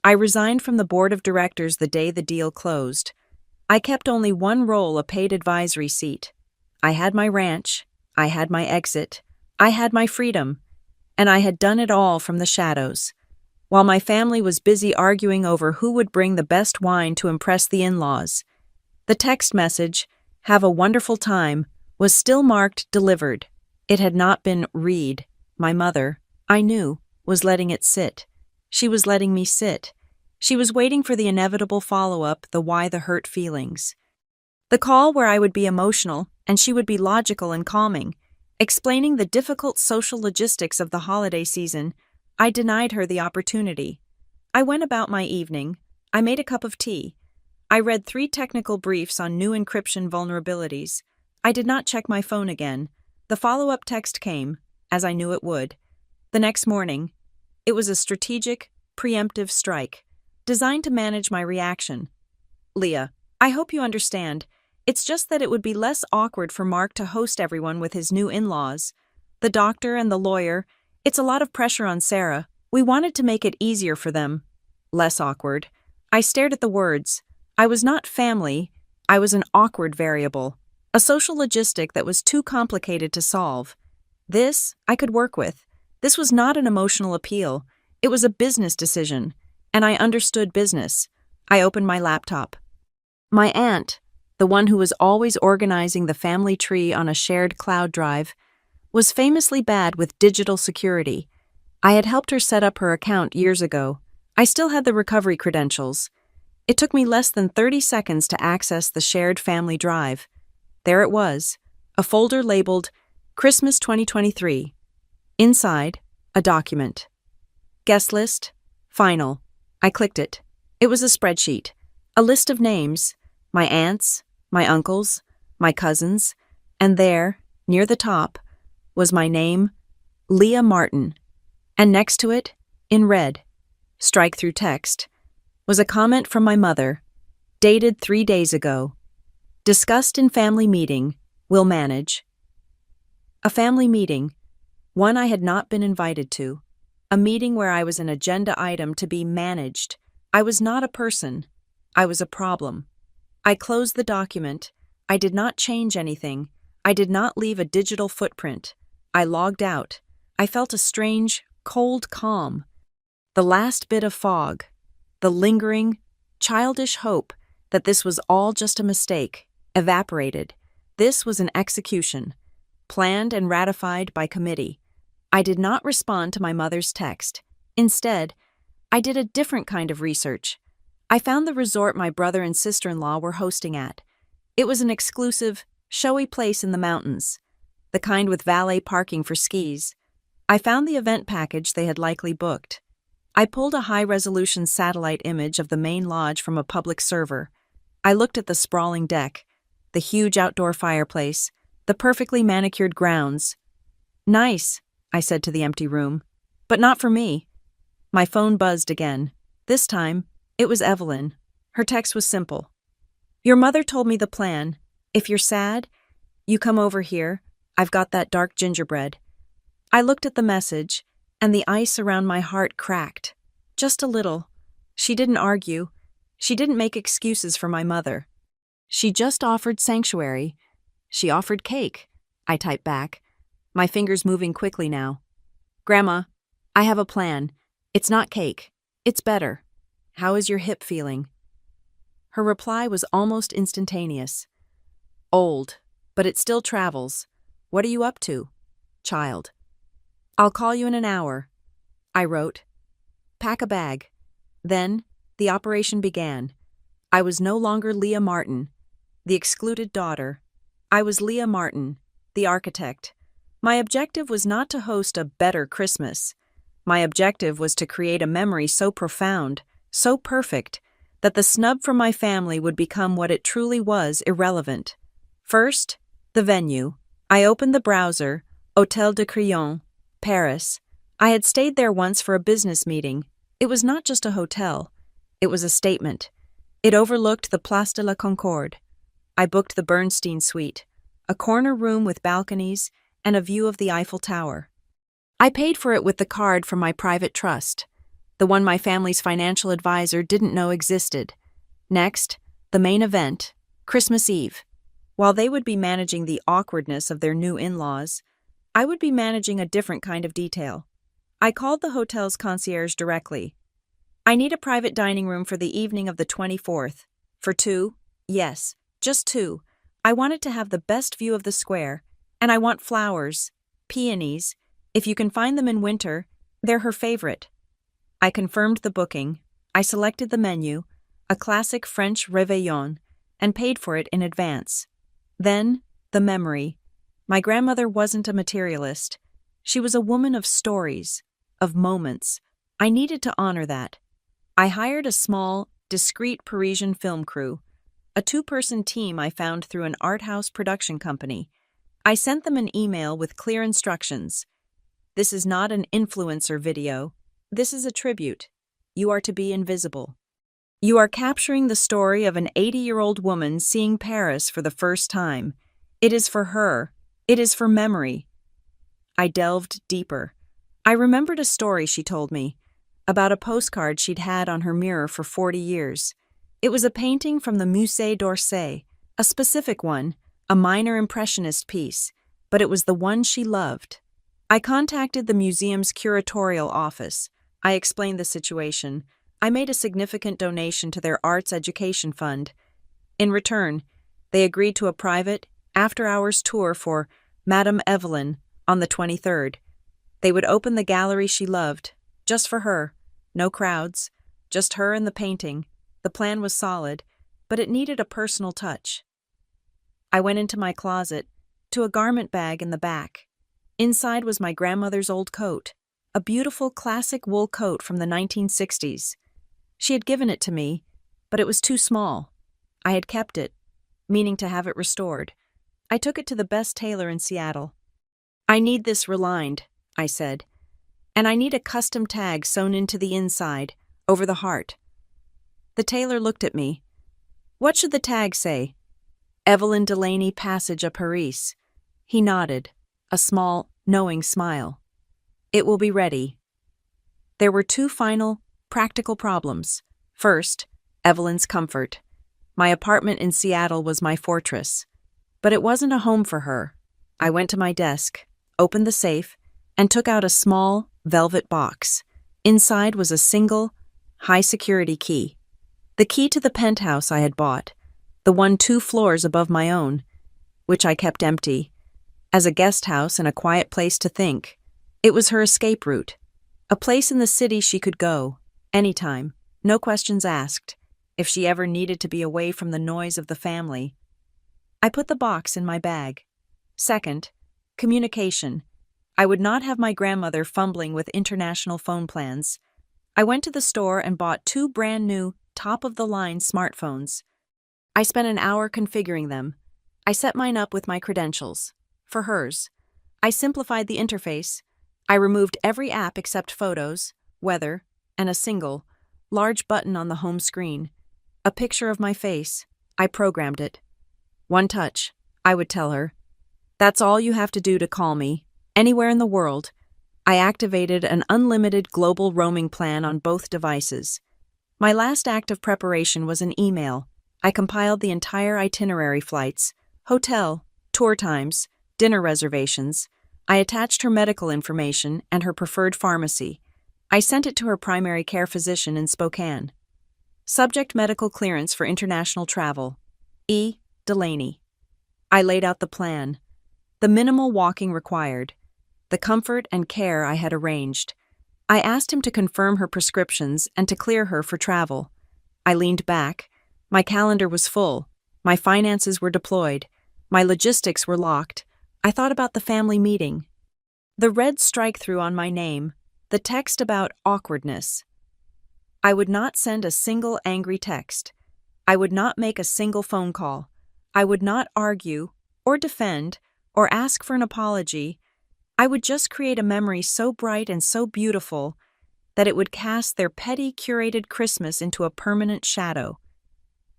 I resigned from the board of directors the day the deal closed. I kept only one role, a paid advisory seat. I had my ranch, I had my exit, I had my freedom, and I had done it all from the shadows. While my family was busy arguing over who would bring the best wine to impress the in-laws, the text message, "Have a wonderful time," was still marked delivered. It had not been read. My mother, I knew, was letting it sit. She was letting me sit. She was waiting for the inevitable follow-up, the why the hurt feelings. The call where I would be emotional and she would be logical and calming, explaining the difficult social logistics of the holiday season. I denied her the opportunity. I went about my evening. I made a cup of tea. I read 3 technical briefs on new encryption vulnerabilities. I did not check my phone again. The follow-up text came, as I knew it would. The next morning, it was a strategic, preemptive strike, designed to manage my reaction. "Leah, I hope you understand. It's just that it would be less awkward for Mark to host everyone with his new in-laws. The doctor and the lawyer, it's a lot of pressure on Sarah. We wanted to make it easier for them. Less awkward." I stared at the words. I was not family. I was an awkward variable, a social logistic that was too complicated to solve. This I could work with. This was not an emotional appeal. It was a business decision, and I understood business. I opened my laptop. My aunt, the one who was always organizing the family tree on a shared cloud drive, was famously bad with digital security. I had helped her set up her account years ago. I still had the recovery credentials. It took me less than 30 seconds to access the shared family drive. There it was, a folder labeled Christmas 2023. Inside, a document. Guest list, final. I clicked it. It was a spreadsheet, a list of names, my aunts, my uncles, my cousins, and there, near the top, was my name, Leah Martin, and next to it, in red, strike through text, was a comment from my mother, dated 3 days ago. Discussed in family meeting, will manage. A family meeting, one I had not been invited to. A meeting where I was an agenda item to be managed. I was not a person. I was a problem. I closed the document. I did not change anything. I did not leave a digital footprint. I logged out. I felt a strange, cold calm. The last bit of fog. The lingering, childish hope that this was all just a mistake, evaporated. This was an execution, planned and ratified by committee. I did not respond to my mother's text. Instead, I did a different kind of research. I found the resort my brother and sister-in-law were hosting at. It was an exclusive, showy place in the mountains, the kind with valet parking for skis. I found the event package they had likely booked. I pulled a high-resolution satellite image of the main lodge from a public server. I looked at the sprawling deck, the huge outdoor fireplace, the perfectly manicured grounds. "Nice," I said to the empty room. "But not for me." My phone buzzed again. This time, it was Evelyn. Her text was simple. "Your mother told me the plan. If you're sad, you come over here. I've got that dark gingerbread." I looked at the message, and the ice around my heart cracked. Just a little. She didn't argue. She didn't make excuses for my mother. She just offered sanctuary. She offered cake, I typed back, my fingers moving quickly now. "Grandma, I have a plan. It's not cake. It's better. How is your hip feeling?" Her reply was almost instantaneous. "Old, but it still travels. What are you up to, child?" "I'll call you in an hour," I wrote. "Pack a bag." Then, the operation began. I was no longer Leah Martin, the excluded daughter. I was Leah Martin, the architect. My objective was not to host a better Christmas. My objective was to create a memory so profound, so perfect, that the snub from my family would become what it truly was irrelevant. First, the venue. I opened the browser, Hôtel de Crillon, Paris. I had stayed there once for a business meeting. It was not just a hotel. It was a statement. It overlooked the Place de la Concorde. I booked the Bernstein suite, a corner room with balconies and a view of the Eiffel Tower. I paid for it with the card from my private trust, the one my family's financial advisor didn't know existed. Next, the main event, Christmas Eve. While they would be managing the awkwardness of their new in-laws, I would be managing a different kind of detail. I called the hotel's concierge directly. "I need a private dining room for the evening of the 24th. For two? Yes, just two. I want it to have the best view of the square, and I want flowers, peonies. If you can find them in winter, they're her favorite." I confirmed the booking. I selected the menu, a classic French réveillon, and paid for it in advance. Then, the memory. My grandmother wasn't a materialist. She was a woman of stories, of moments. I needed to honor that. I hired a small, discreet Parisian film crew, a two-person team I found through an art house production company. I sent them an email with clear instructions. "This is not an influencer video. This is a tribute. You are to be invisible. You are capturing the story of an 80-year-old woman seeing Paris for the first time. It is for her. It is for memory." I delved deeper. I remembered a story she told me, about a postcard she'd had on her mirror for 40 years. It was a painting from the Musée d'Orsay, a specific one, a minor impressionist piece, but it was the one she loved. I contacted the museum's curatorial office. I explained the situation. I made a significant donation to their arts education fund. In return, they agreed to a private, after-hours tour for Madame Evelyn on the 23rd. They would open the gallery she loved, just for her. No crowds, just her and the painting. The plan was solid, but it needed a personal touch. I went into my closet, to a garment bag in the back. Inside was my grandmother's old coat, a beautiful classic wool coat from the 1960s. She had given it to me, but it was too small. I had kept it, meaning to have it restored. I took it to the best tailor in Seattle. "I need this relined," I said, "and I need a custom tag sewn into the inside, over the heart." The tailor looked at me. "What should the tag say?" "Evelyn Delaney Passage à Paris." He nodded, a small, knowing smile. "It will be ready." There were two final, practical problems. First, Evelyn's comfort. My apartment in Seattle was my fortress. But it wasn't a home for her. I went to my desk, opened the safe, and took out a small, velvet box. Inside was a single, high-security key. The key to the penthouse I had bought, the one 2 floors above my own, which I kept empty. As a guest house and a quiet place to think, it was her escape route. A place in the city she could go, anytime, no questions asked, if she ever needed to be away from the noise of the family. I put the box in my bag. Second, communication. I would not have my grandmother fumbling with international phone plans. I went to the store and bought two brand new, top-of-the-line smartphones. I spent an hour configuring them. I set mine up with my credentials. For hers. I simplified the interface. I removed every app except Photos, Weather, and a single, large button on the home screen. A picture of my face. I programmed it. One touch, I would tell her. That's all you have to do to call me, anywhere in the world. I activated an unlimited global roaming plan on both devices. My last act of preparation was an email. I compiled the entire itinerary flights, hotel, tour times, dinner reservations. I attached her medical information and her preferred pharmacy. I sent it to her primary care physician in Spokane. Subject: medical clearance for international travel. E. Delaney. I laid out the plan. The minimal walking required. The comfort and care I had arranged. I asked him to confirm her prescriptions and to clear her for travel. I leaned back. My calendar was full. My finances were deployed. My logistics were locked. I thought about the family meeting. The red strike-through on my name. The text about awkwardness. I would not send a single angry text. I would not make a single phone call. I would not argue, or defend, or ask for an apology. I would just create a memory so bright and so beautiful that it would cast their petty, curated Christmas into a permanent shadow.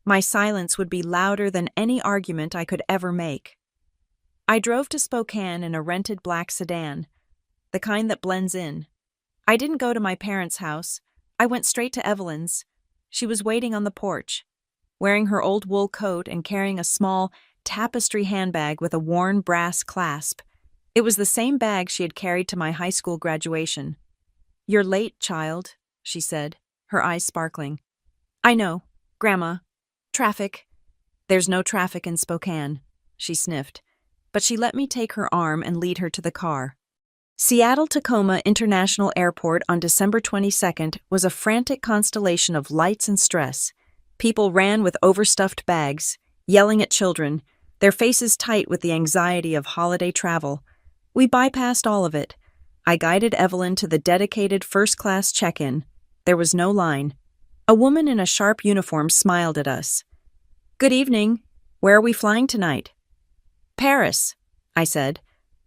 My silence would be louder than any argument I could ever make. I drove to Spokane in a rented black sedan, the kind that blends in. I didn't go to my parents' house. I went straight to Evelyn's. She was waiting on the porch, wearing her old wool coat and carrying a small tapestry handbag with a worn brass clasp. It was the same bag she had carried to my high school graduation. "You're late, child," she said, her eyes sparkling. "I know, Grandma. Traffic." "There's no traffic in Spokane," she sniffed, but she let me take her arm and lead her to the car. Seattle-Tacoma International Airport on December 22nd was a frantic constellation of lights and stress. People ran with overstuffed bags, yelling at children, their faces tight with the anxiety of holiday travel. We bypassed all of it. I guided Evelyn to the dedicated first-class check-in. There was no line. A woman in a sharp uniform smiled at us. "Good evening. Where are we flying tonight?" "Paris," I said,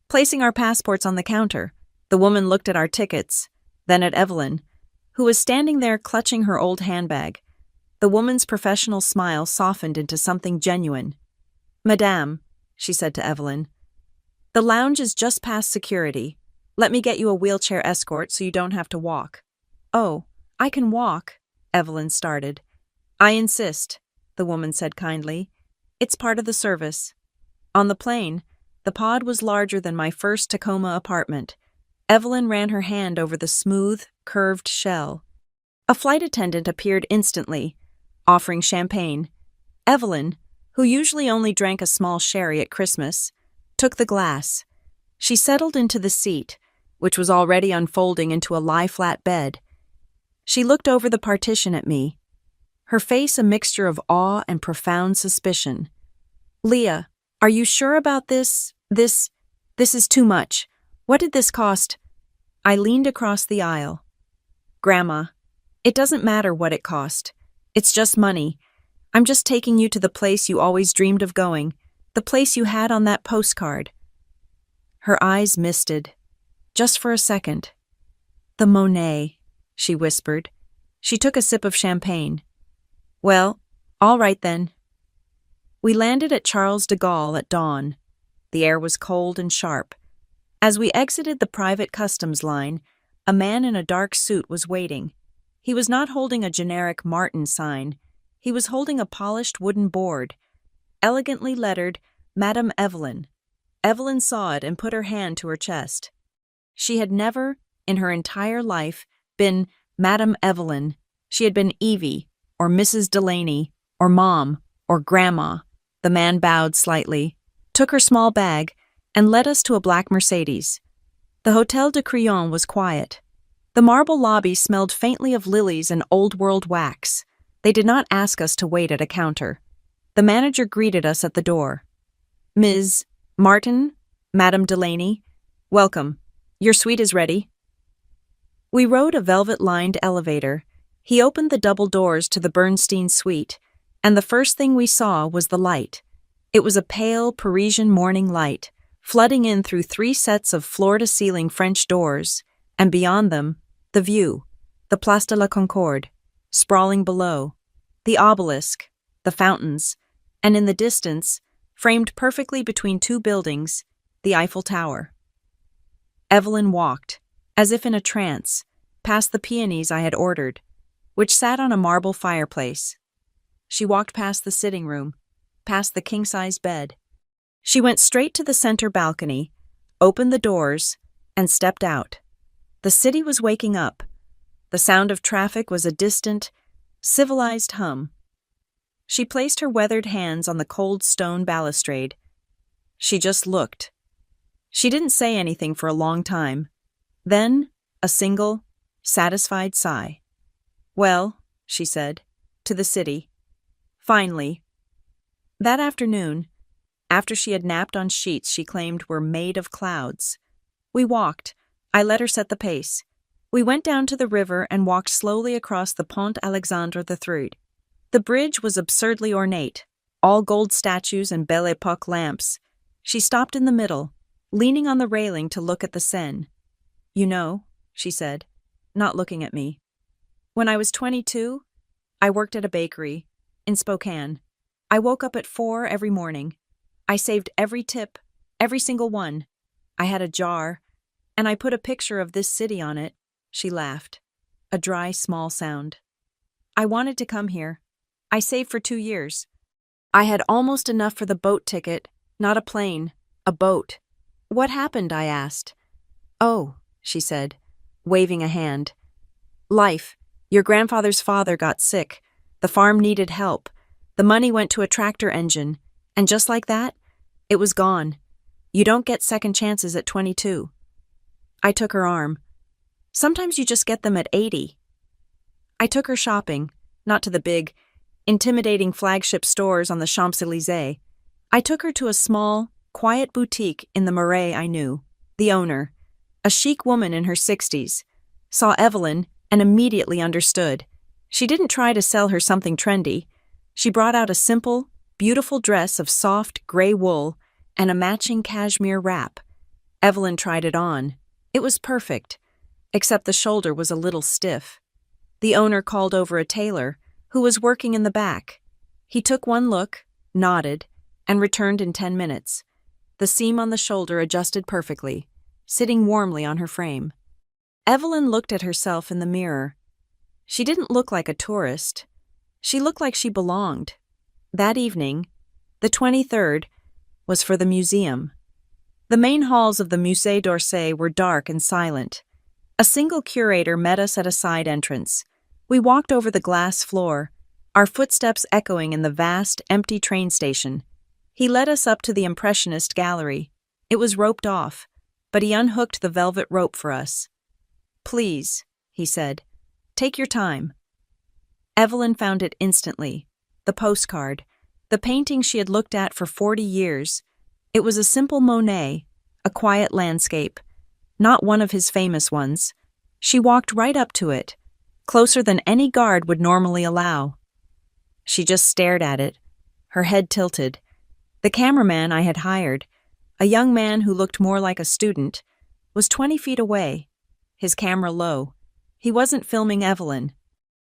placing our passports on the counter. The woman looked at our tickets, then at Evelyn, who was standing there clutching her old handbag. The woman's professional smile softened into something genuine. "Madame," she said to Evelyn, "the lounge is just past security. Let me get you a wheelchair escort so you don't have to walk." "Oh, I can walk," Evelyn started. "I insist," the woman said kindly. "It's part of the service." On the plane, the pod was larger than my first Tacoma apartment. Evelyn ran her hand over the smooth, curved shell. A flight attendant appeared instantly, offering champagne. Evelyn, who usually only drank a small sherry at Christmas, took the glass. She settled into the seat, which was already unfolding into a lie-flat bed. She looked over the partition at me, her face a mixture of awe and profound suspicion. "Leah, are you sure about this? This is too much. What did this cost?" I leaned across the aisle. "Grandma, it doesn't matter what it cost. It's just money. I'm just taking you to the place you always dreamed of going, the place you had on that postcard." Her eyes misted, just for a second. "The Monet," she whispered. She took a sip of champagne. "Well, all right then." We landed at Charles de Gaulle at dawn. The air was cold and sharp. As we exited the private customs line, a man in a dark suit was waiting. He was not holding a generic Martin sign. He was holding a polished wooden board, elegantly lettered, "Madame Evelyn." Evelyn saw it and put her hand to her chest. She had never, in her entire life, been Madame Evelyn. She had been Evie, or Mrs. Delaney, or Mom, or Grandma. The man bowed slightly, took her small bag, and led us to a black Mercedes. The Hotel de Crillon was quiet. The marble lobby smelled faintly of lilies and old-world wax. They did not ask us to wait at a counter. The manager greeted us at the door. "Ms. Martin, Madame Delaney, welcome. Your suite is ready." We rode a velvet-lined elevator. He opened the double doors to the Bernstein suite, and the first thing we saw was the light. It was a pale Parisian morning light, flooding in through 3 sets of floor-to-ceiling French doors, and beyond them, the view, the Place de la Concorde, sprawling below, the obelisk, the fountains, and in the distance, framed perfectly between 2 buildings, the Eiffel Tower. Evelyn walked, as if in a trance, past the peonies I had ordered, which sat on a marble fireplace. She walked past the sitting room, past the king-size bed. She went straight to the center balcony, opened the doors, and stepped out. The city was waking up. The sound of traffic was a distant, civilized hum. She placed her weathered hands on the cold stone balustrade. She just looked. She didn't say anything for a long time. Then, a single, satisfied sigh. "Well," she said, "to the city. Finally." That afternoon, after she had napped on sheets she claimed were made of clouds, we walked. I let her set the pace. We went down to the river and walked slowly across the Pont Alexandre III. The bridge was absurdly ornate, all gold statues and Belle Époque lamps. She stopped in the middle, leaning on the railing to look at the Seine. "You know," she said, not looking at me, "when I was 22, I worked at a bakery in Spokane. I woke up at 4 every morning. I saved every tip, every single one. I had a jar, and I put a picture of this city on it." She laughed, a dry, small sound. "I wanted to come here. I saved for 2 years. I had almost enough for the boat ticket, not a plane, a boat." "What happened?" I asked. "Oh," she said, waving a hand. "Life. Your grandfather's father got sick. The farm needed help. The money went to a tractor engine, and just like that, it was gone. You don't get second chances at 22. I took her arm. "Sometimes you just get them at 80. I took her shopping, not to the big, intimidating flagship stores on the Champs-Élysées. I took her to a small, quiet boutique in the Marais I knew. The owner, a chic woman in her 60s, saw Evelyn and immediately understood. She didn't try to sell her something trendy. She brought out a simple, beautiful dress of soft, gray wool and a matching cashmere wrap. Evelyn tried it on. It was perfect, except the shoulder was a little stiff. The owner called over a tailor, who was working in the back. He took one look, nodded, and returned in 10 minutes. The seam on the shoulder adjusted perfectly, sitting warmly on her frame. Evelyn looked at herself in the mirror. She didn't look like a tourist. She looked like she belonged. That evening, the 23rd, was for the museum. The main halls of the Musée d'Orsay were dark and silent. A single curator met us at a side entrance. We walked over the glass floor, our footsteps echoing in the vast, empty train station. He led us up to the Impressionist gallery. It was roped off, but he unhooked the velvet rope for us. "Please," he said, "take your time." Evelyn found it instantly. The postcard, the painting she had looked at for 40 years. It was a simple Monet, a quiet landscape, not one of his famous ones. She walked right up to it, closer than any guard would normally allow. She just stared at it, her head tilted. The cameraman I had hired, a young man who looked more like a student, was 20 feet away, his camera low. He wasn't filming Evelyn.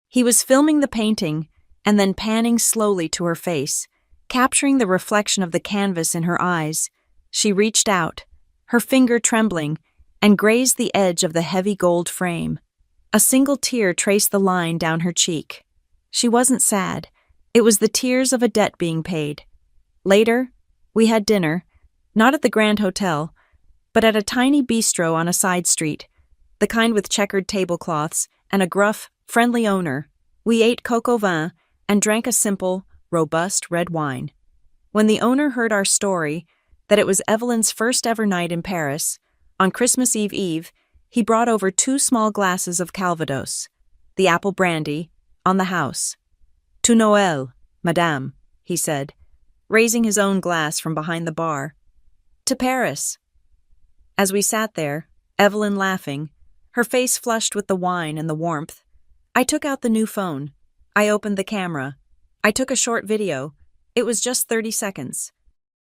He was filming the painting and then panning slowly to her face, capturing the reflection of the canvas in her eyes. She reached out, her finger trembling, and grazed the edge of the heavy gold frame. A single tear traced the line down her cheek. She wasn't sad. It was the tears of a debt being paid. Later, we had dinner, not at the Grand Hotel, but at a tiny bistro on a side street, the kind with checkered tablecloths and a gruff, friendly owner. We ate coq au vin and drank a simple, robust red wine. When the owner heard our story, that it was Evelyn's first ever night in Paris, on Christmas Eve, he brought over 2 small glasses of Calvados, the apple brandy, on the house. "To Noël, madame," he said, raising his own glass from behind the bar. "To Paris." As we sat there, Evelyn laughing, her face flushed with the wine and the warmth. I took out the new phone. I opened the camera. I took a short video. It was just 30 seconds.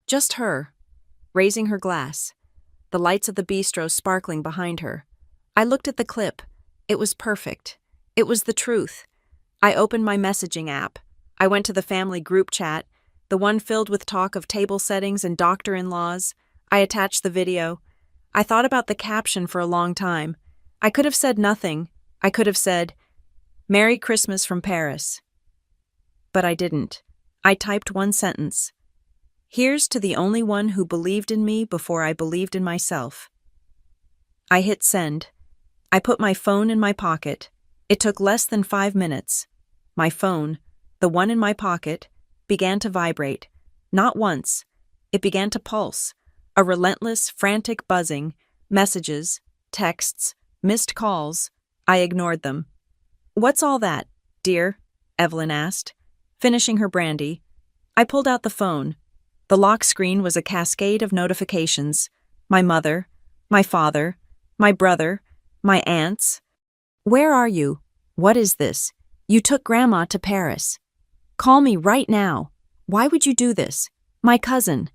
Just her, raising her glass, the lights of the bistro sparkling behind her. I looked at the clip. It was perfect. It was the truth. I opened my messaging app. I went to the family group chat, the one filled with talk of table settings and doctor-in-laws. I attached the video. I thought about the caption for a long time. I could have said nothing. I could have said, "Merry Christmas from Paris." But I didn't. I typed one sentence. "Here's to the only one who believed in me before I believed in myself." I hit send. I put my phone in my pocket. It took less than 5 minutes. My phone, the one in my pocket, began to vibrate. Not once. It began to pulse. A relentless, frantic buzzing. Messages, texts, missed calls. I ignored them. "What's all that, dear?" Evelyn asked, finishing her brandy. I pulled out the phone. The lock screen was a cascade of notifications. My mother, my father, my brother, my aunts. "Where are you? What is this? You took Grandma to Paris. Call me right now. Why would you do this?" My cousin,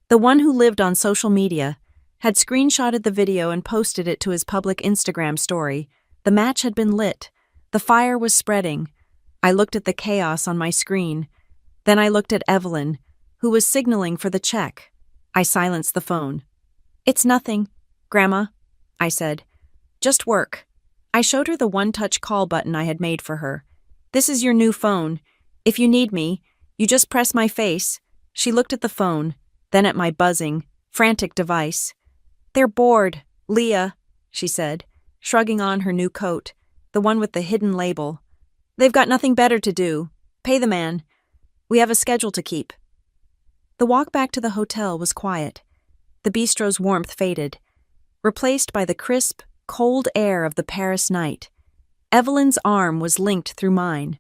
the one who lived on social media, had screenshotted the video and posted it to his public Instagram story. The match had been lit. The fire was spreading. I looked at the chaos on my screen. Then I looked at Evelyn, who was signaling for the check. I silenced the phone. "It's nothing, Grandma," I said. "Just work." I showed her the one-touch call button I had made for her. "This is your new phone. If you need me, you just press my face." She looked at the phone, then at my buzzing, frantic device. "They're bored, Leah," she said, shrugging on her new coat, the one with the hidden label. "They've got nothing better to do. Pay the man. We have a schedule to keep." The walk back to the hotel was quiet. The bistro's warmth faded, replaced by the crisp, cold air of the Paris night. Evelyn's arm was linked through mine.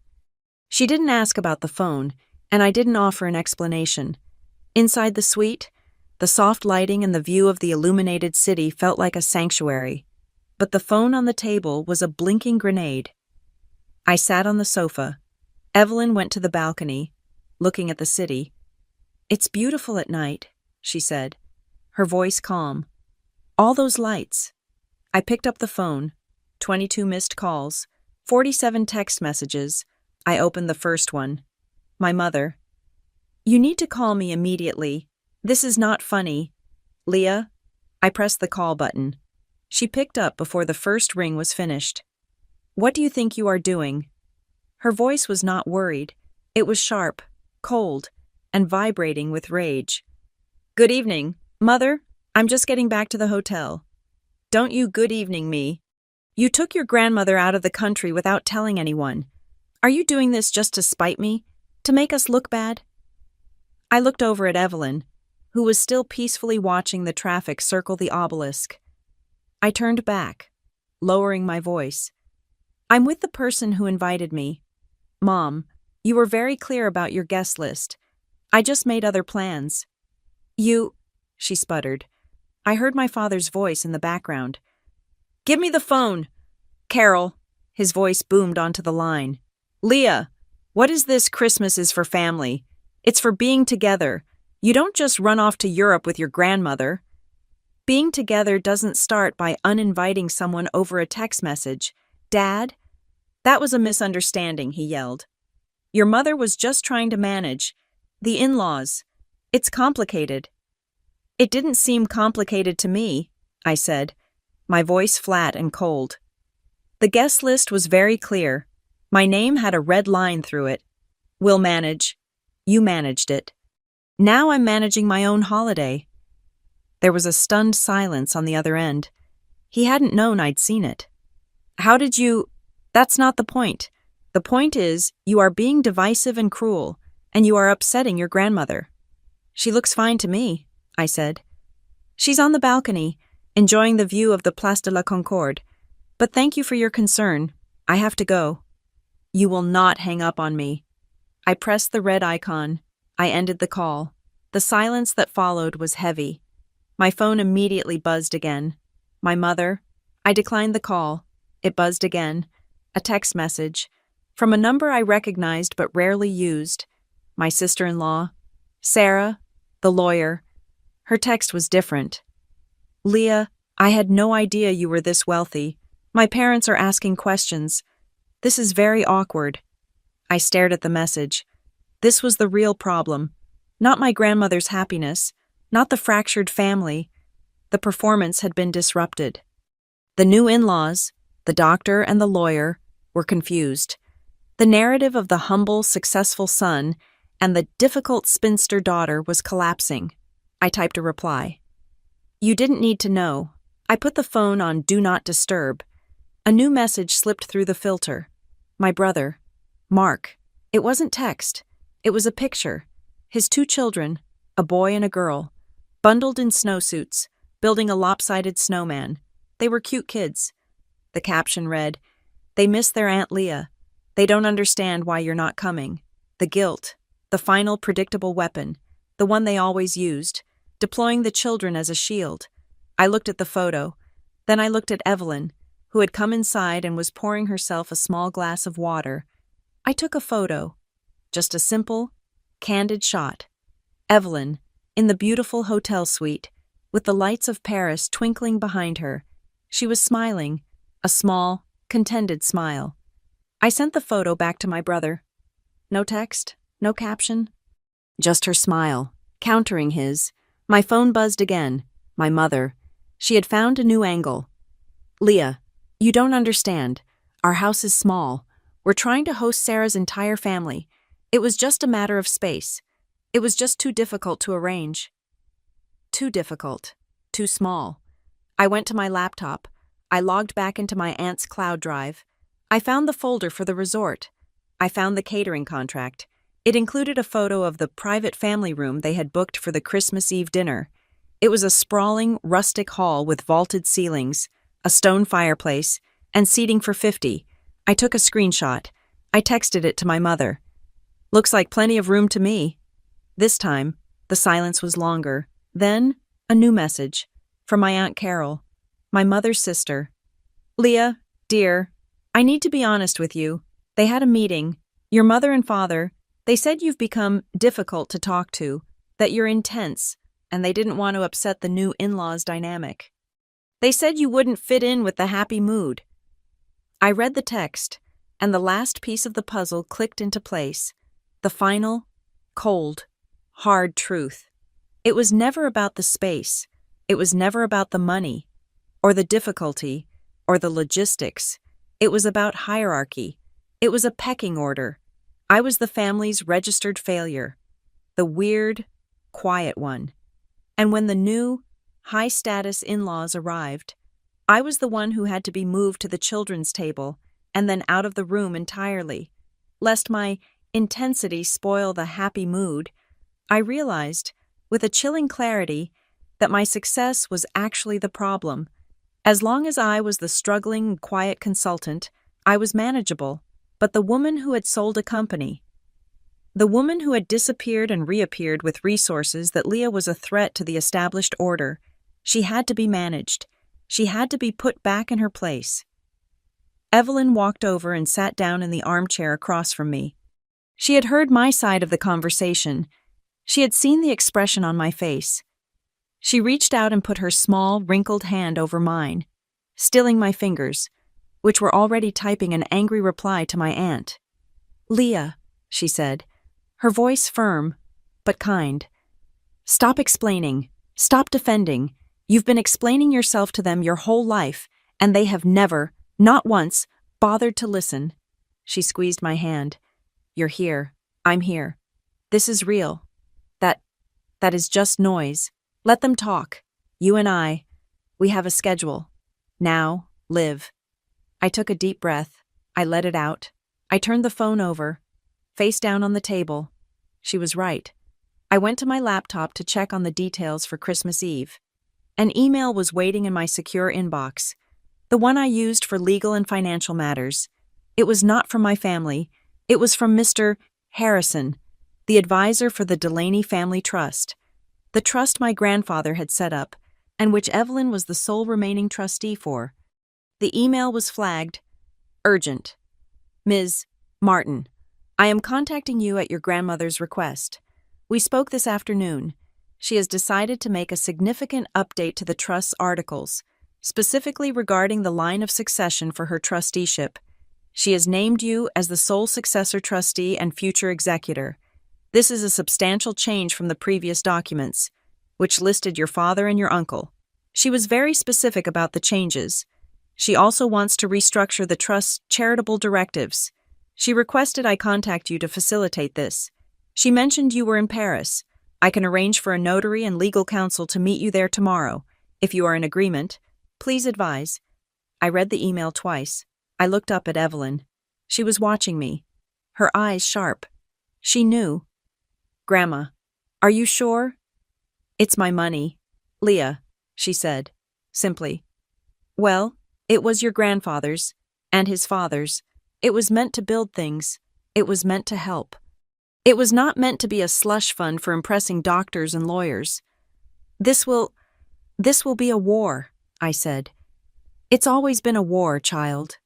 She didn't ask about the phone, and I didn't offer an explanation. Inside the suite, the soft lighting and the view of the illuminated city felt like a sanctuary. But the phone on the table was a blinking grenade. I sat on the sofa. Evelyn went to the balcony, looking at the city. "It's beautiful at night," she said, her voice calm. "All those lights." I picked up the phone. 22 missed calls, 47 text messages. I opened the first one. My mother. "You need to call me immediately. This is not funny. Leah." I pressed the call button. She picked up before the first ring was finished. "What do you think you are doing?" Her voice was not worried. It was sharp, cold, and vibrating with rage. "Good evening, Mother. I'm just getting back to the hotel." "Don't you good evening me. You took your grandmother out of the country without telling anyone. Are you doing this just to spite me? To make us look bad?" I looked over at Evelyn, who was still peacefully watching the traffic circle the obelisk. I turned back, lowering my voice. "I'm with the person who invited me. Mom, you were very clear about your guest list. I just made other plans." "You," she sputtered. I heard my father's voice in the background. "Give me the phone, Carol." His voice boomed onto the line. "Leah, what is this Christmas is for family? It's for being together. You don't just run off to Europe with your grandmother." Being together doesn't start by uninviting someone over a text message. "Dad?" "That was a misunderstanding," he yelled. "Your mother was just trying to manage. The in-laws. It's complicated." "It didn't seem complicated to me," I said, my voice flat and cold. The guest list was very clear. My name had a red line through it. "We'll manage." You managed it. Now I'm managing my own holiday. There was a stunned silence on the other end. He hadn't known I'd seen it. "How did you—" "That's not the point. The point is, you are being divisive and cruel, and you are upsetting your grandmother." "She looks fine to me," I said. "She's on the balcony, enjoying the view of the Place de la Concorde. But thank you for your concern. I have to go." "You will not hang up on me." I pressed the red icon. I ended the call. The silence that followed was heavy. My phone immediately buzzed again. My mother. I declined the call. It buzzed again. A text message. From a number I recognized but rarely used. My sister-in-law. Sarah, the lawyer. Her text was different. Leah, I had no idea you were this wealthy. My parents are asking questions. This is very awkward. I stared at the message. This was the real problem. Not my grandmother's happiness, not the fractured family. The performance had been disrupted. The new in-laws, the doctor and the lawyer, were confused. The narrative of the humble, successful son and the difficult spinster daughter was collapsing. I typed a reply. You didn't need to know. I put the phone on Do Not Disturb. A new message slipped through the filter. My brother, Mark. It wasn't text. It was a picture. His 2 children, a boy and a girl, bundled in snowsuits, building a lopsided snowman. They were cute kids. The caption read, They miss their Aunt Leah. They don't understand why you're not coming. The guilt, the final predictable weapon, the one they always used, deploying the children as a shield. I looked at the photo. Then I looked at Evelyn, who had come inside and was pouring herself a small glass of water. I took a photo. Just a simple, candid shot. Evelyn, in the beautiful hotel suite, with the lights of Paris twinkling behind her. She was smiling, a small, contented smile. I sent the photo back to my brother. No text, no caption. Just her smile, countering his. My phone buzzed again. My mother. She had found a new angle. Leah, you don't understand. Our house is small. We're trying to host Sarah's entire family. It was just a matter of space. It was just too difficult to arrange. Too difficult. Too small. I went to my laptop. I logged back into my aunt's cloud drive. I found the folder for the resort. I found the catering contract. It included a photo of the private family room they had booked for the Christmas Eve dinner. It was a sprawling, rustic hall with vaulted ceilings, a stone fireplace, and seating for 50. I took a screenshot. I texted it to my mother. Looks like plenty of room to me. This time, the silence was longer. Then, a new message. From my Aunt Carol, my mother's sister. Leah, dear, I need to be honest with you. They had a meeting. Your mother and father, they said you've become difficult to talk to, that you're intense, and they didn't want to upset the new in-laws dynamic. They said you wouldn't fit in with the happy mood. I read the text, and the last piece of the puzzle clicked into place. The final, cold, hard truth. It was never about the space. It was never about the money, or the difficulty, or the logistics. It was about hierarchy. It was a pecking order. I was the family's registered failure, the weird, quiet one. And when the new, high-status in-laws arrived, I was the one who had to be moved to the children's table and then out of the room entirely. Lest my intensity spoil the happy mood, I realized, with a chilling clarity, that my success was actually the problem. As long as I was the struggling, quiet consultant, I was manageable. But the woman who had sold a company, the woman who had disappeared and reappeared with resources that Leah was a threat to the established order, she had to be managed. She had to be put back in her place. Evelyn walked over and sat down in the armchair across from me. She had heard my side of the conversation. She had seen the expression on my face. She reached out and put her small, wrinkled hand over mine, stilling my fingers, which were already typing an angry reply to my aunt. Leah, she said, her voice firm, but kind. Stop explaining. Stop defending. You've been explaining yourself to them your whole life, and they have never, not once, bothered to listen. She squeezed my hand. You're here. I'm here. This is real. That is just noise. Let them talk. You and I. We have a schedule. Now, live. I took a deep breath. I let it out. I turned the phone over, face down on the table. She was right. I went to my laptop to check on the details for Christmas Eve. An email was waiting in my secure inbox, the one I used for legal and financial matters. It was not from my family. It was from Mr. Harrison, the advisor for the Delaney Family Trust, the trust my grandfather had set up, and which Evelyn was the sole remaining trustee for. The email was flagged, urgent. Ms. Martin, I am contacting you at your grandmother's request. We spoke this afternoon. She has decided to make a significant update to the trust's articles, specifically regarding the line of succession for her trusteeship. She has named you as the sole successor trustee and future executor. This is a substantial change from the previous documents, which listed your father and your uncle. She was very specific about the changes. She also wants to restructure the trust's charitable directives. She requested I contact you to facilitate this. She mentioned you were in Paris. I can arrange for a notary and legal counsel to meet you there tomorrow. If you are in agreement, please advise. I read the email twice. I looked up at Evelyn. She was watching me, her eyes sharp. She knew. Grandma, are you sure? It's my money. Leah, she said, simply. Well, it was your grandfather's, and his father's. It was meant to build things. It was meant to help. It was not meant to be a slush fund for impressing doctors and lawyers. This will be a war, I said. It's always been a war, child,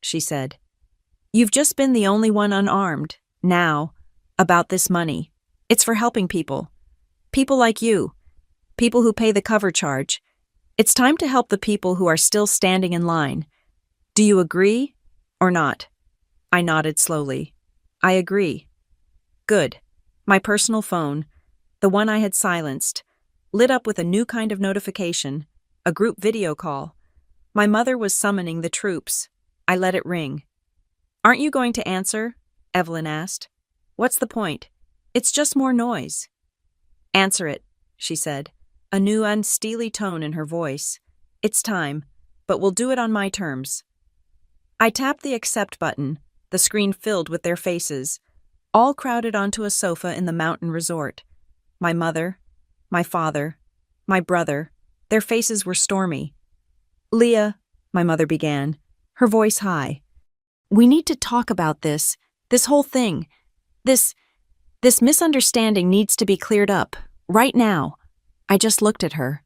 she said. You've just been the only one unarmed, now, about this money. It's for helping people. People like you. People who pay the cover charge. It's time to help the people who are still standing in line. Do you agree or not? I nodded slowly. I agree. Good. My personal phone, the one I had silenced, lit up with a new kind of notification, a group video call. My mother was summoning the troops. I let it ring. Aren't you going to answer? Evelyn asked. What's the point? It's just more noise. Answer it, she said, a new unsteely tone in her voice. It's time, but we'll do it on my terms. I tapped the accept button, the screen filled with their faces, all crowded onto a sofa in the mountain resort. My mother, my father, my brother, their faces were stormy. Leah, my mother began, her voice high. We need to talk about this whole thing. This misunderstanding needs to be cleared up, right now. I just looked at her.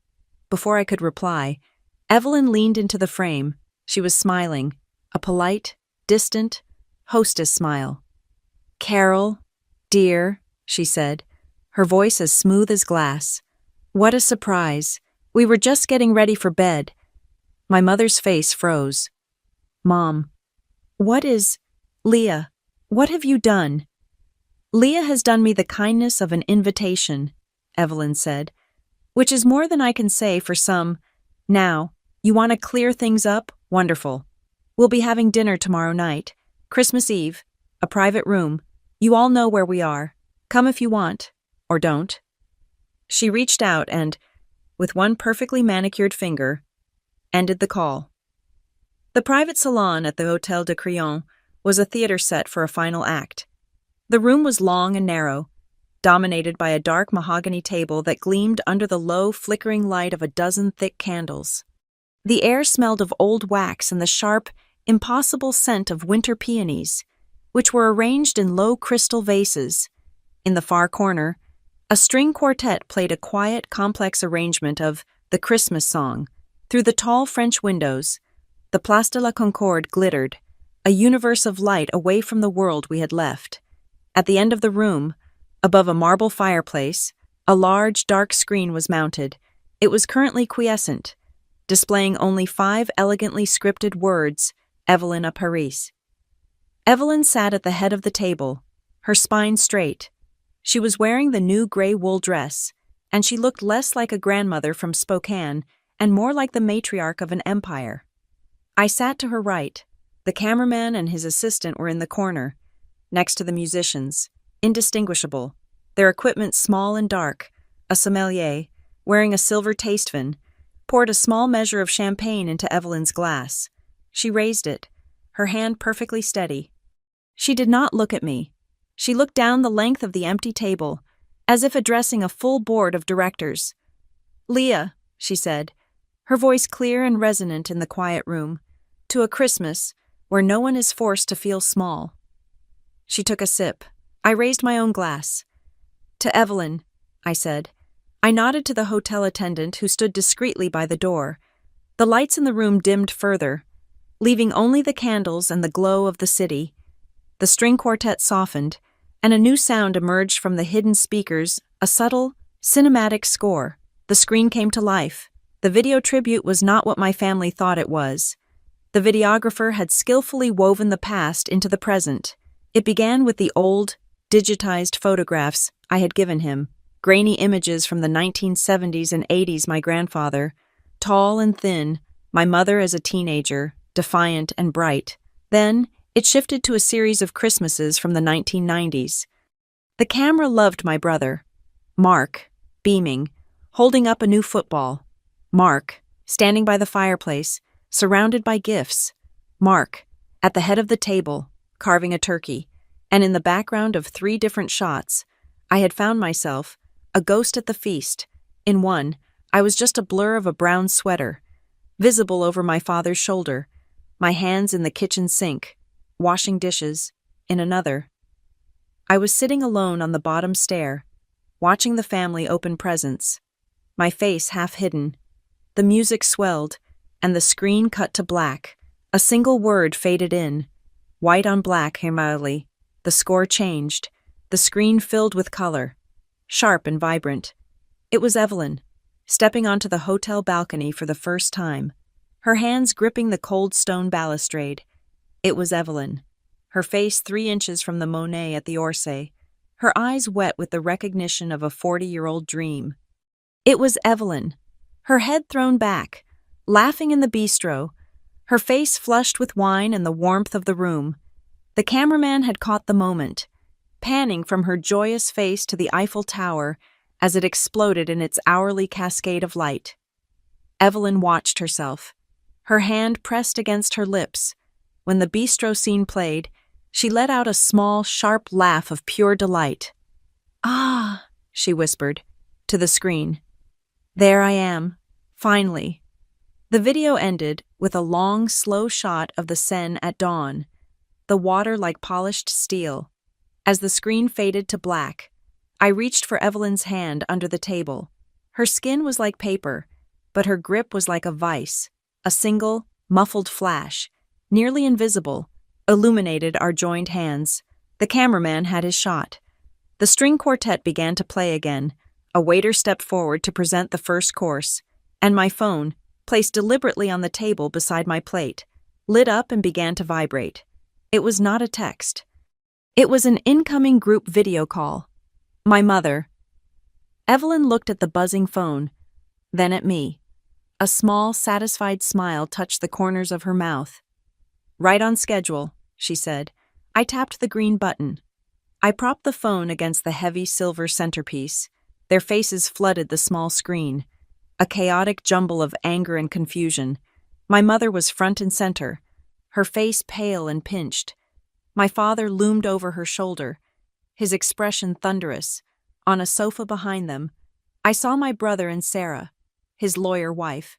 Before I could reply, Evelyn leaned into the frame. She was smiling, a polite, distant, hostess smile. Carol, dear, she said, her voice as smooth as glass. What a surprise. We were just getting ready for bed. My mother's face froze. Mom, Leah, what have you done? Leah has done me the kindness of an invitation, Evelyn said, which is more than I can say for some. Now, you want to clear things up? Wonderful. We'll be having dinner tomorrow night, Christmas Eve, a private room. You all know where we are. Come if you want, or don't. She reached out and, with one perfectly manicured finger, ended the call. The private salon at the Hôtel de Crillon was a theater set for a final act. The room was long and narrow, dominated by a dark mahogany table that gleamed under the low, flickering light of a dozen thick candles. The air smelled of old wax and the sharp, impossible scent of winter peonies, which were arranged in low crystal vases. In the far corner, a string quartet played a quiet, complex arrangement of The Christmas Song. Through the tall French windows, the Place de la Concorde glittered, a universe of light away from the world we had left. At the end of the room, above a marble fireplace, a large, dark screen was mounted. It was currently quiescent, displaying only 5 elegantly scripted words, Evelyn à Paris. Evelyn sat at the head of the table, her spine straight. She was wearing the new gray wool dress, and she looked less like a grandmother from Spokane and more like the matriarch of an empire. I sat to her right. The cameraman and his assistant were in the corner, next to the musicians, indistinguishable, their equipment small and dark. A sommelier, wearing a silver taste-fin, poured a small measure of champagne into Evelyn's glass. She raised it, her hand perfectly steady. She did not look at me. She looked down the length of the empty table, as if addressing a full board of directors. Leah, she said, her voice clear and resonant in the quiet room, to a Christmas where no one is forced to feel small. She took a sip. I raised my own glass. To Evelyn, I said, I nodded to the hotel attendant who stood discreetly by the door. The lights in the room dimmed further, leaving only the candles and the glow of the city. The string quartet softened, and a new sound emerged from the hidden speakers, a subtle, cinematic score. The screen came to life. The video tribute was not what my family thought it was. The videographer had skillfully woven the past into the present. It began with the old, digitized photographs I had given him, grainy images from the 1970s and 80s my grandfather, tall and thin, my mother as a teenager, defiant and bright. Then, it shifted to a series of Christmases from the 1990s. The camera loved my brother. Mark, beaming, holding up a new football. Mark, standing by the fireplace, surrounded by gifts. Mark, at the head of the table, carving a turkey. And in the background of 3 different shots, I had found myself, a ghost at the feast. In one, I was just a blur of a brown sweater, visible over my father's shoulder, my hands in the kitchen sink, washing dishes. In another, I was sitting alone on the bottom stair, watching the family open presents, my face half hidden. The music swelled, and the screen cut to black. A single word faded in, white on black Himalaya. The score changed, the screen filled with color, sharp and vibrant. It was Evelyn, stepping onto the hotel balcony for the first time, her hands gripping the cold stone balustrade. It was Evelyn, her face 3 inches from the Monet at the Orsay, her eyes wet with the recognition of a 40-year-old dream. It was Evelyn, her head thrown back, laughing in the bistro, her face flushed with wine and the warmth of the room. The cameraman had caught the moment, panning from her joyous face to the Eiffel Tower as it exploded in its hourly cascade of light. Evelyn watched herself, her hand pressed against her lips. When the bistro scene played, she let out a small, sharp laugh of pure delight. "Ah," she whispered, to the screen. "There I am, finally." The video ended with a long, slow shot of the Seine at dawn, the water like polished steel. As the screen faded to black, I reached for Evelyn's hand under the table. Her skin was like paper, but her grip was like a vice. A single, muffled flash, nearly invisible, illuminated our joined hands. The cameraman had his shot. The string quartet began to play again. A waiter stepped forward to present the first course, and my phone, placed deliberately on the table beside my plate, lit up and began to vibrate. It was not a text. It was an incoming group video call. My mother. Evelyn looked at the buzzing phone, then at me. A small, satisfied smile touched the corners of her mouth. "Right on schedule," she said. I tapped the green button. I propped the phone against the heavy silver centerpiece. Their faces flooded the small screen, a chaotic jumble of anger and confusion. My mother was front and center, her face pale and pinched. My father loomed over her shoulder, his expression thunderous. On a sofa behind them, I saw my brother and Sarah, his lawyer wife.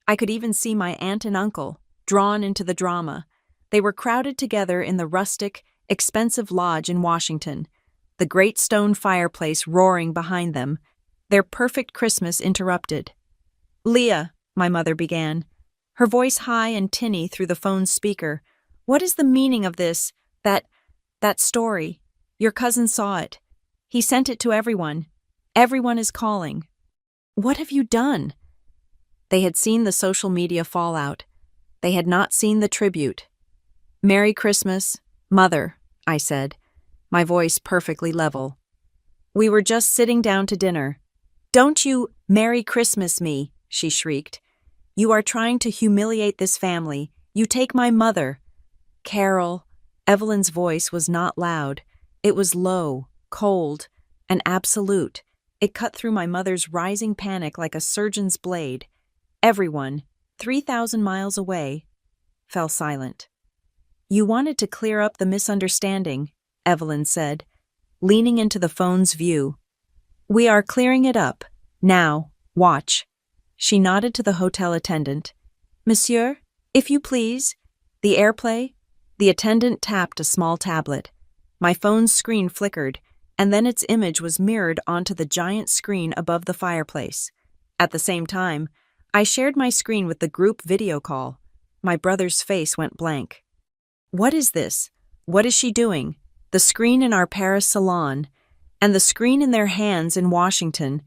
I could even see my aunt and uncle, drawn into the drama. They were crowded together in the rustic, expensive lodge in Washington, the great stone fireplace roaring behind them, their perfect Christmas interrupted. "Leah," my mother began, her voice high and tinny through the phone's speaker, "what is the meaning of this, that story? Your cousin saw it. He sent it to everyone. Everyone is calling. What have you done?" They had seen the social media fallout. They had not seen the tribute. "Merry Christmas, Mother," I said, my voice perfectly level. "We were just sitting down to dinner." "Don't you Merry Christmas me," she shrieked. "You are trying to humiliate this family. You take my mother." "Carol," Evelyn's voice was not loud. It was low, cold, and absolute. It cut through my mother's rising panic like a surgeon's blade. Everyone, 3,000 miles away, fell silent. "You wanted to clear up the misunderstanding," Evelyn said, leaning into the phone's view. "We are clearing it up. Now, watch." She nodded to the hotel attendant. "Monsieur, if you please." The airplay. The attendant tapped a small tablet. My phone's screen flickered, and then its image was mirrored onto the giant screen above the fireplace. At the same time, I shared my screen with the group video call. My brother's face went blank. What is this? What is she doing? The screen in our Paris salon and the screen in their hands in Washington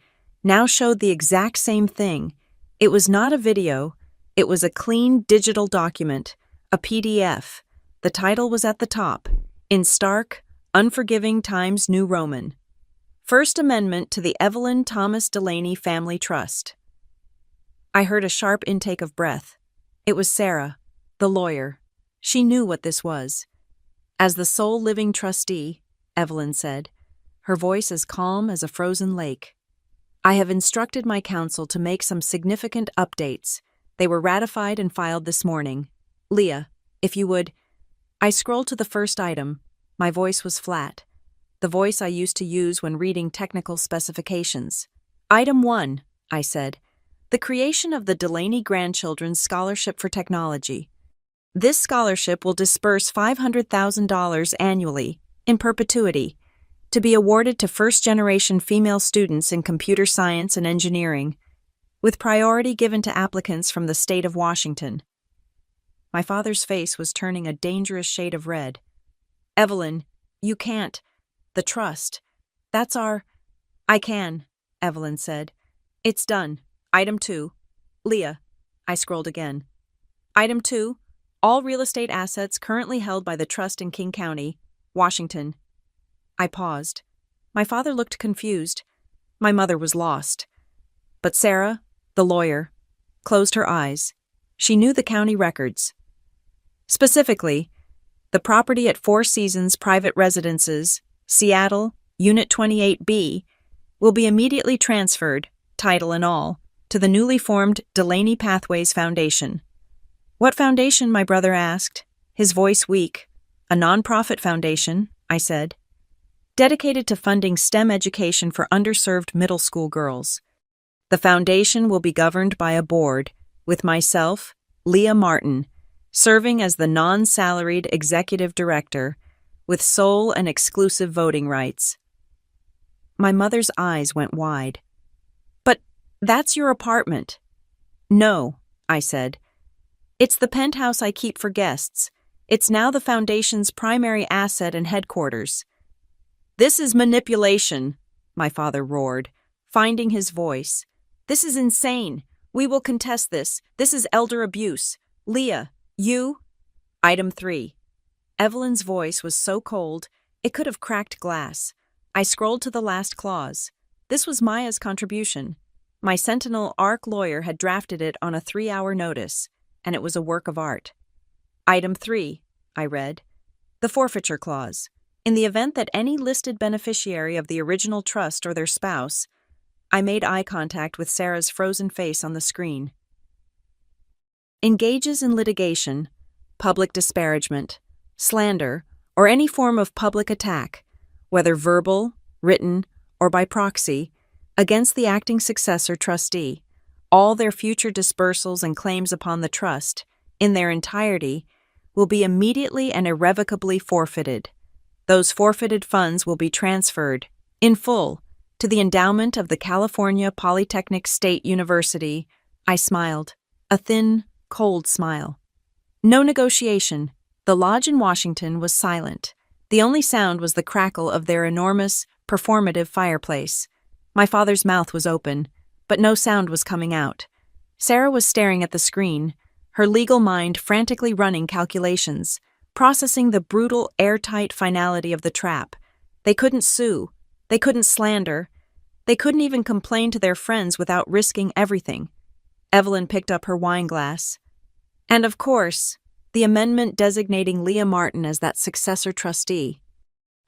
now showed the exact same thing. It was not a video, it was a clean digital document, a PDF. The title was at the top, in stark, unforgiving Times New Roman. First Amendment to the Evelyn Thomas Delaney Family Trust. I heard a sharp intake of breath. It was Sarah, the lawyer. She knew what this was. As the sole living trustee, Evelyn said, her voice as calm as a frozen lake, I have instructed my counsel to make some significant updates. They were ratified and filed this morning. Leah, if you would. I scrolled to the first item. My voice was flat, the voice I used to use when reading technical specifications. Item 1, I said, the creation of the Delaney Grandchildren's Scholarship for Technology. This scholarship will disperse $500,000 annually, in perpetuity, to be awarded to first-generation female students in computer science and engineering, with priority given to applicants from the state of Washington. My father's face was turning a dangerous shade of red. Evelyn, you can't. The trust. That's our... I can, Evelyn said. It's done. Item 2. Leah. I scrolled again. Item 2. All real estate assets currently held by the trust in King County, Washington. I paused. My father looked confused. My mother was lost. But Sarah, the lawyer, closed her eyes. She knew the county records. Specifically, the property at Four Seasons Private Residences, Seattle, Unit 28B, will be immediately transferred, title and all, to the newly formed Delaney Pathways Foundation. What foundation? My brother asked, his voice weak. A nonprofit foundation, I said, dedicated to funding STEM education for underserved middle school girls. The foundation will be governed by a board, with myself, Leah Martin, serving as the non-salaried executive director, with sole and exclusive voting rights. My mother's eyes went wide. But that's your apartment. No, I said. It's the penthouse I keep for guests. It's now the foundation's primary asset and headquarters. This is manipulation, my father roared, finding his voice. This is insane. We will contest this. This is elder abuse. Leah, you? Item 3. Evelyn's voice was so cold, it could have cracked glass. I scrolled to the last clause. This was Maya's contribution. My Sentinel ARC lawyer had drafted it on a 3-hour notice, and it was a work of art. Item 3, I read. The forfeiture clause. In the event that any listed beneficiary of the original trust or their spouse, I made eye contact with Sarah's frozen face on the screen, engages in litigation, public disparagement, slander, or any form of public attack, whether verbal, written, or by proxy, against the acting successor trustee, all their future dispersals and claims upon the trust, in their entirety, will be immediately and irrevocably forfeited. Those forfeited funds will be transferred, in full, to the endowment of the California Polytechnic State University. I smiled, a thin, cold smile. No negotiation. The lodge in Washington was silent. The only sound was the crackle of their enormous, performative fireplace. My father's mouth was open, but no sound was coming out. Sarah was staring at the screen, her legal mind frantically running calculations, processing the brutal, airtight finality of the trap. They couldn't sue. They couldn't slander. They couldn't even complain to their friends without risking everything. Evelyn picked up her wine glass. And of course, the amendment designating Leah Martin as that successor trustee.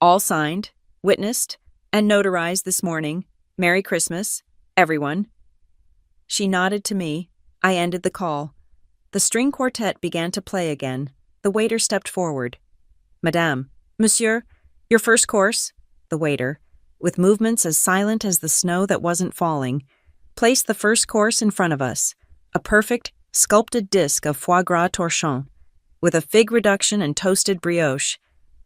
All signed, witnessed, and notarized this morning. Merry Christmas, everyone. She nodded to me. I ended the call. The string quartet began to play again. The waiter stepped forward. Madame, Monsieur, your first course, the waiter, with movements as silent as the snow that wasn't falling, placed the first course in front of us, a perfect, sculpted disc of foie gras torchon, with a fig reduction and toasted brioche.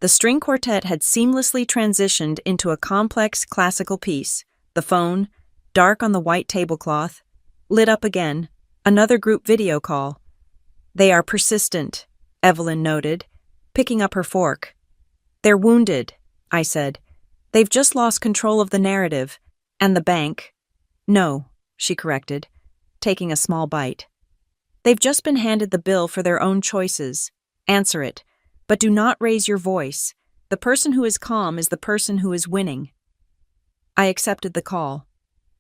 The string quartet had seamlessly transitioned into a complex classical piece. The phone, dark on the white tablecloth, lit up again. Another group video call. "They are persistent," Evelyn noted, picking up her fork. "They're wounded," I said. "They've just lost control of the narrative. And the bank." "No," she corrected, taking a small bite. "They've just been handed the bill for their own choices. Answer it. But do not raise your voice. The person who is calm is the person who is winning." I accepted the call.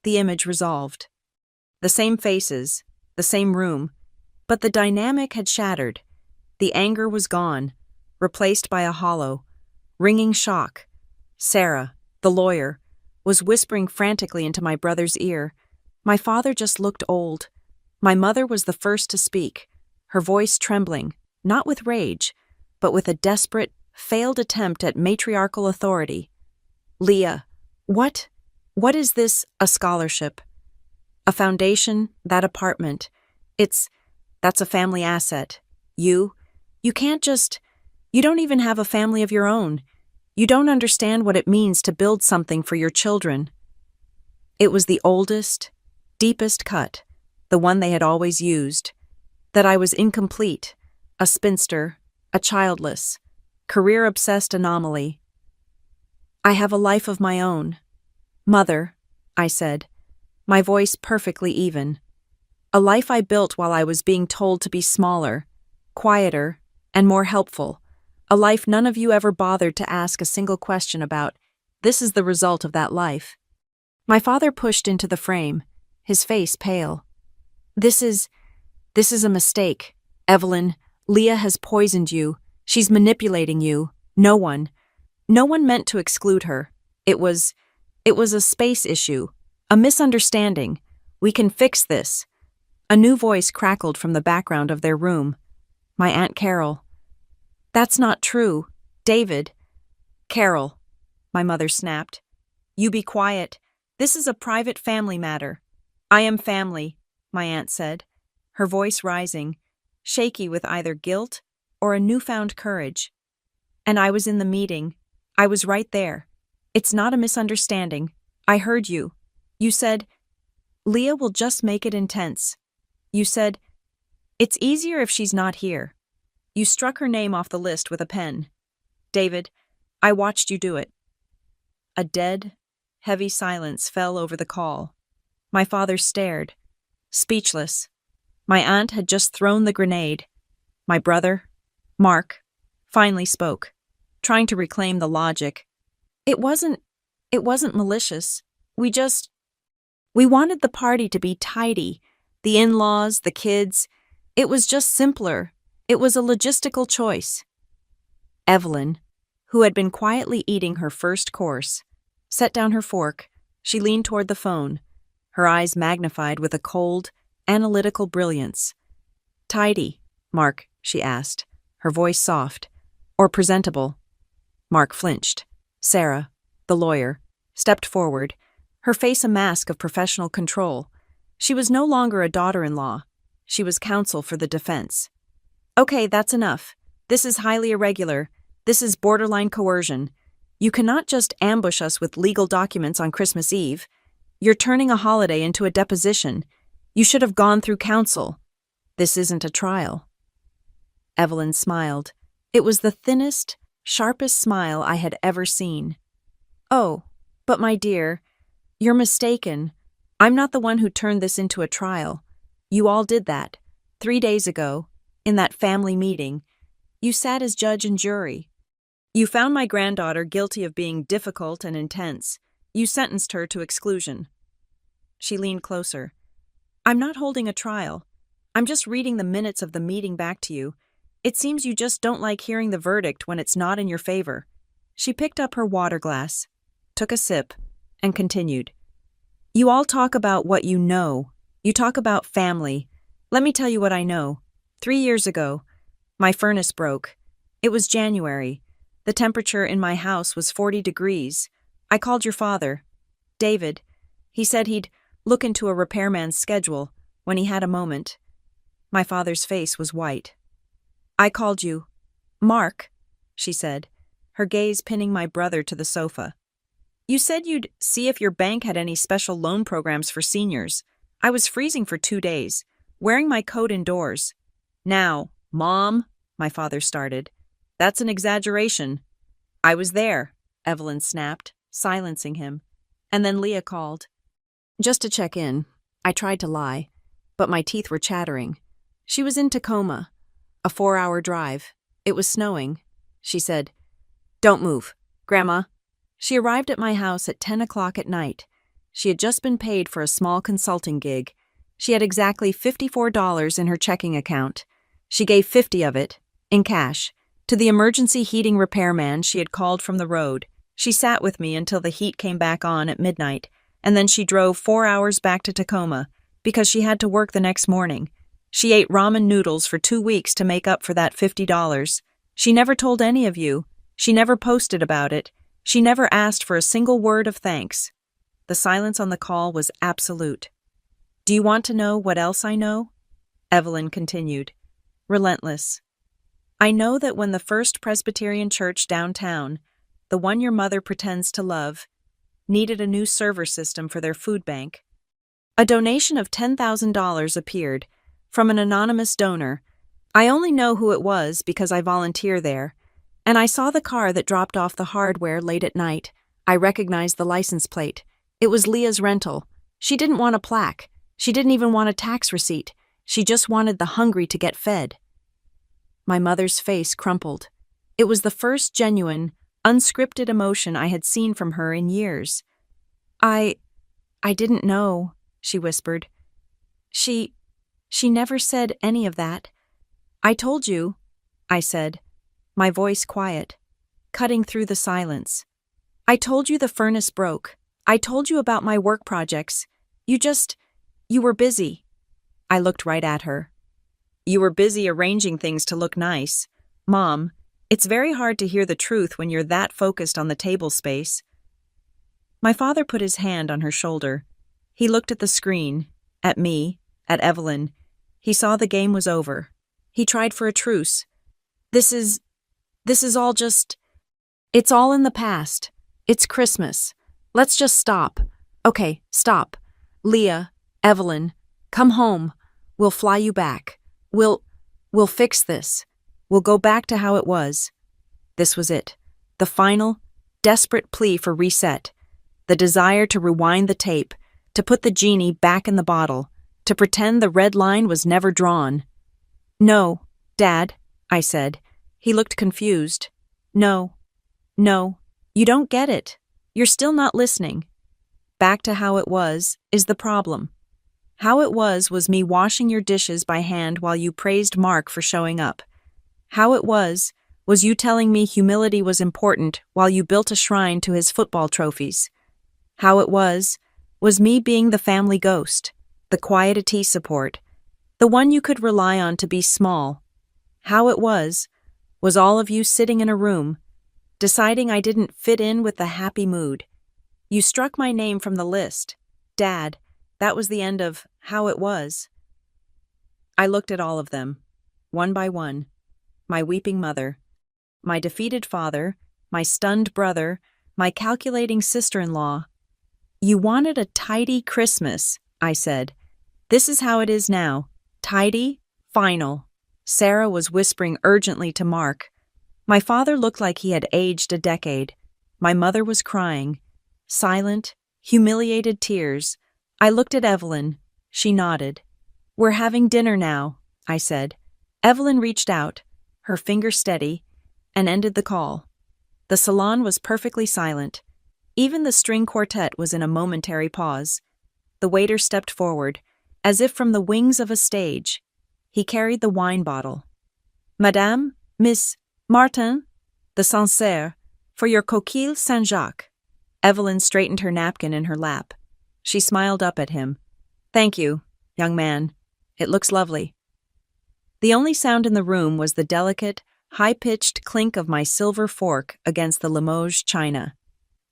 The image resolved. The same faces, the same room, but the dynamic had shattered. The anger was gone, replaced by a hollow, ringing shock. Sarah, the lawyer, was whispering frantically into my brother's ear. My father just looked old. My mother was the first to speak, her voice trembling, not with rage, but with a desperate, failed attempt at matriarchal authority. "Leah, what is this, a scholarship? A foundation, that apartment. That's a family asset. You can't just, you don't even have a family of your own. You don't understand what it means to build something for your children." It was the oldest, deepest cut, the one they had always used, that I was incomplete, a spinster, a childless, career-obsessed anomaly. "I have a life of my own. Mother," I said, my voice perfectly even. "A life I built while I was being told to be smaller, quieter, and more helpful. A life none of you ever bothered to ask a single question about. This is the result of that life." My father pushed into the frame, his face pale. This is a mistake. Evelyn, Leah has poisoned you. She's manipulating you. No one meant to exclude her. It was a space issue, a misunderstanding. We can fix this." A new voice crackled from the background of their room. My Aunt Carol. "That's not true. David." "Carol," my mother snapped. "You be quiet. This is a private family matter." "I am family," my aunt said, her voice rising, shaky with either guilt or a newfound courage. "And I was in the meeting. I was right there. It's not a misunderstanding. I heard you. You said, 'Leah will just make it intense.' You said, 'It's easier if she's not here.' You struck her name off the list with a pen. David, I watched you do it." A dead, heavy silence fell over the call. My father stared, speechless. My aunt had just thrown the grenade. My brother, Mark, finally spoke, trying to reclaim the logic. It wasn't malicious. We wanted the party to be tidy. The in-laws, the kids. It was just simpler. It was a logistical choice." Evelyn, who had been quietly eating her first course, set down her fork. She leaned toward the phone, her eyes magnified with a cold, analytical brilliance. "Tidy, Mark," she asked, her voice soft. "Or presentable?" Mark flinched. Sarah, the lawyer, stepped forward, her face a mask of professional control. She was no longer a daughter-in-law. She was counsel for the defense. "Okay, that's enough. This is highly irregular. This is borderline coercion. You cannot just ambush us with legal documents on Christmas Eve. You're turning a holiday into a deposition. You should have gone through counsel. This isn't a trial." Evelyn smiled. It was the thinnest, sharpest smile I had ever seen. "Oh, but my dear, you're mistaken. I'm not the one who turned this into a trial. You all did that. 3 days ago, in that family meeting. You sat as judge and jury. You found my granddaughter guilty of being difficult and intense. You sentenced her to exclusion." She leaned closer. "I'm not holding a trial. I'm just reading the minutes of the meeting back to you. It seems you just don't like hearing the verdict when it's not in your favor." She picked up her water glass, took a sip, and continued. "You all talk about what you know. You talk about family. Let me tell you what I know. 3 years ago, my furnace broke. It was January. The temperature in my house was 40 degrees. I called your father, David. He said he'd look into a repairman's schedule when he had a moment." My father's face was white. "I called you. Mark," she said, her gaze pinning my brother to the sofa. You said you'd see if your bank had any special loan programs for seniors. I was freezing for 2 days, wearing my coat indoors. Now, Mom, my father started. That's an exaggeration. I was there, Evelyn snapped, silencing him. And then Leah called. Just to check in. I tried to lie, but my teeth were chattering. She was in Tacoma, a 4-hour drive. It was snowing. She said, "Don't move, Grandma." She arrived at my house at 10 o'clock at night. She had just been paid for a small consulting gig. She had exactly $54 in her checking account. She gave 50 of it, in cash, to the emergency heating repairman she had called from the road. She sat with me until the heat came back on at midnight, and then she drove 4 hours back to Tacoma because she had to work the next morning. She ate ramen noodles for 2 weeks to make up for that $50. She never told any of you. She never posted about it. She never asked for a single word of thanks. The silence on the call was absolute. Do you want to know what else I know? Evelyn continued, relentless. I know that when the First Presbyterian Church downtown, the one your mother pretends to love, needed a new server system for their food bank, a donation of $10,000 appeared from an anonymous donor. I only know who it was because I volunteer there, and I saw the car that dropped off the hardware late at night. I recognized the license plate. It was Leah's rental. She didn't want a plaque. She didn't even want a tax receipt. She just wanted the hungry to get fed. My mother's face crumpled. It was the first genuine, unscripted emotion I had seen from her in years. I didn't know, she whispered. She never said any of that. I told you, I said, my voice quiet, cutting through the silence. I told you the furnace broke. I told you about my work projects. You were busy. I looked right at her. You were busy arranging things to look nice. Mom, it's very hard to hear the truth when you're that focused on the table space. My father put his hand on her shoulder. He looked at the screen, at me, at Evelyn. He saw the game was over. He tried for a truce. This is all just... It's all in the past. It's Christmas. Let's just stop. Okay, stop. Leah, Evelyn, come home. We'll fly you back. We'll fix this. We'll go back to how it was. This was it. The final, desperate plea for reset. The desire to rewind the tape, to put the genie back in the bottle, to pretend the red line was never drawn. No, Dad, I said. He looked confused. No, you don't get it. You're still not listening. Back to how it was is the problem. How it was me washing your dishes by hand while you praised Mark for showing up. How it was you telling me humility was important while you built a shrine to his football trophies. How it was me being the family ghost, the quietity support, the one you could rely on to be small. How it was all of you sitting in a room, deciding I didn't fit in with the happy mood. You struck my name from the list. Dad, that was the end of how it was. I looked at all of them, one by one. My weeping mother, my defeated father, my stunned brother, my calculating sister-in-law. You wanted a tidy Christmas, I said. This is how it is now. Tidy, final. Sarah was whispering urgently to Mark. My father looked like he had aged a decade. My mother was crying. Silent, humiliated tears. I looked at Evelyn. She nodded. We're having dinner now, I said. Evelyn reached out, her finger steady, and ended the call. The salon was perfectly silent. Even the string quartet was in a momentary pause. The waiter stepped forward, as if from the wings of a stage. He carried the wine bottle. Madame, Miss Martin, the Sancerre, for your coquille Saint-Jacques. Evelyn straightened her napkin in her lap. She smiled up at him. Thank you, young man. It looks lovely. The only sound in the room was the delicate, high-pitched clink of my silver fork against the Limoges china.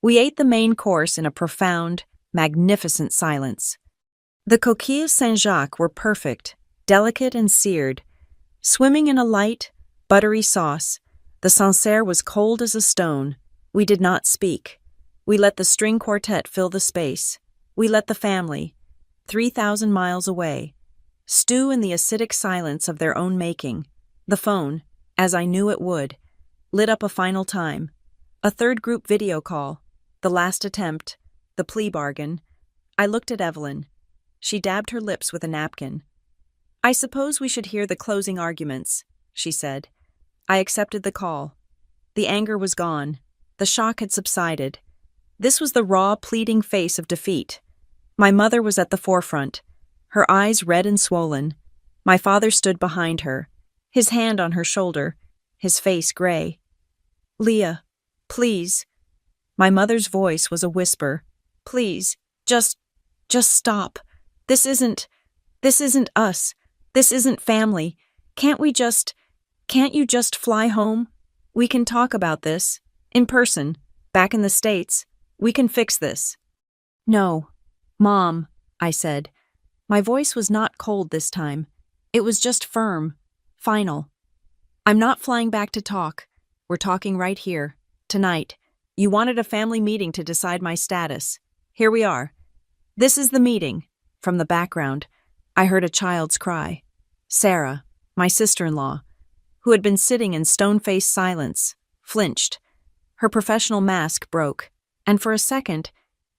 We ate the main course in a profound, magnificent silence. The coquilles Saint-Jacques were perfect, delicate and seared, swimming in a light, buttery sauce, The Sancerre was cold as a stone. We did not speak. We let the string quartet fill the space. We let the family, 3,000 miles away, stew in the acidic silence of their own making. The phone, as I knew it would, lit up a final time. A third group video call. The last attempt. The plea bargain. I looked at Evelyn. She dabbed her lips with a napkin. "I suppose we should hear the closing arguments," she said. I accepted the call. The anger was gone. The shock had subsided. This was the raw, pleading face of defeat. My mother was at the forefront, her eyes red and swollen. My father stood behind her, his hand on her shoulder, his face gray. "Leah, please." My mother's voice was a whisper. "Please, just stop. This isn't us. This isn't family. Can't you just fly home? We can talk about this. In person. Back in the States. We can fix this." "No, Mom," I said. My voice was not cold this time. It was just firm. Final. "I'm not flying back to talk. We're talking right here. Tonight. You wanted a family meeting to decide my status. Here we are. This is the meeting." From the background, I heard a child's cry. Sarah, my sister-in-law, who had been sitting in stone-faced silence, flinched. Her professional mask broke, and for a second,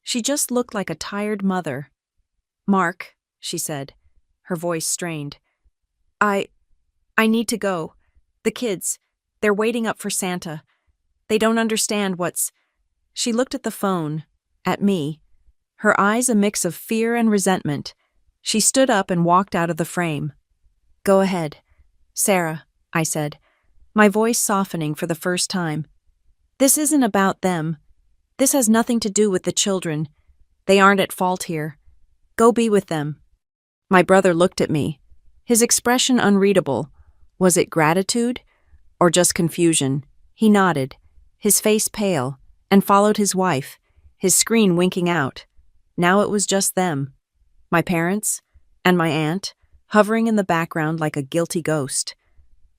she just looked like a tired mother. "Mark," she said, her voice strained. I need to go. The kids, they're waiting up for Santa. They don't understand what's—" She looked at the phone, at me, her eyes a mix of fear and resentment. She stood up and walked out of the frame. "Go ahead, Sarah," I said, my voice softening for the first time. "This isn't about them. This has nothing to do with the children. They aren't at fault here. Go be with them." My brother looked at me, his expression unreadable. Was it gratitude or just confusion? He nodded, his face pale, and followed his wife, his screen winking out. Now it was just them, my parents and my aunt, hovering in the background like a guilty ghost.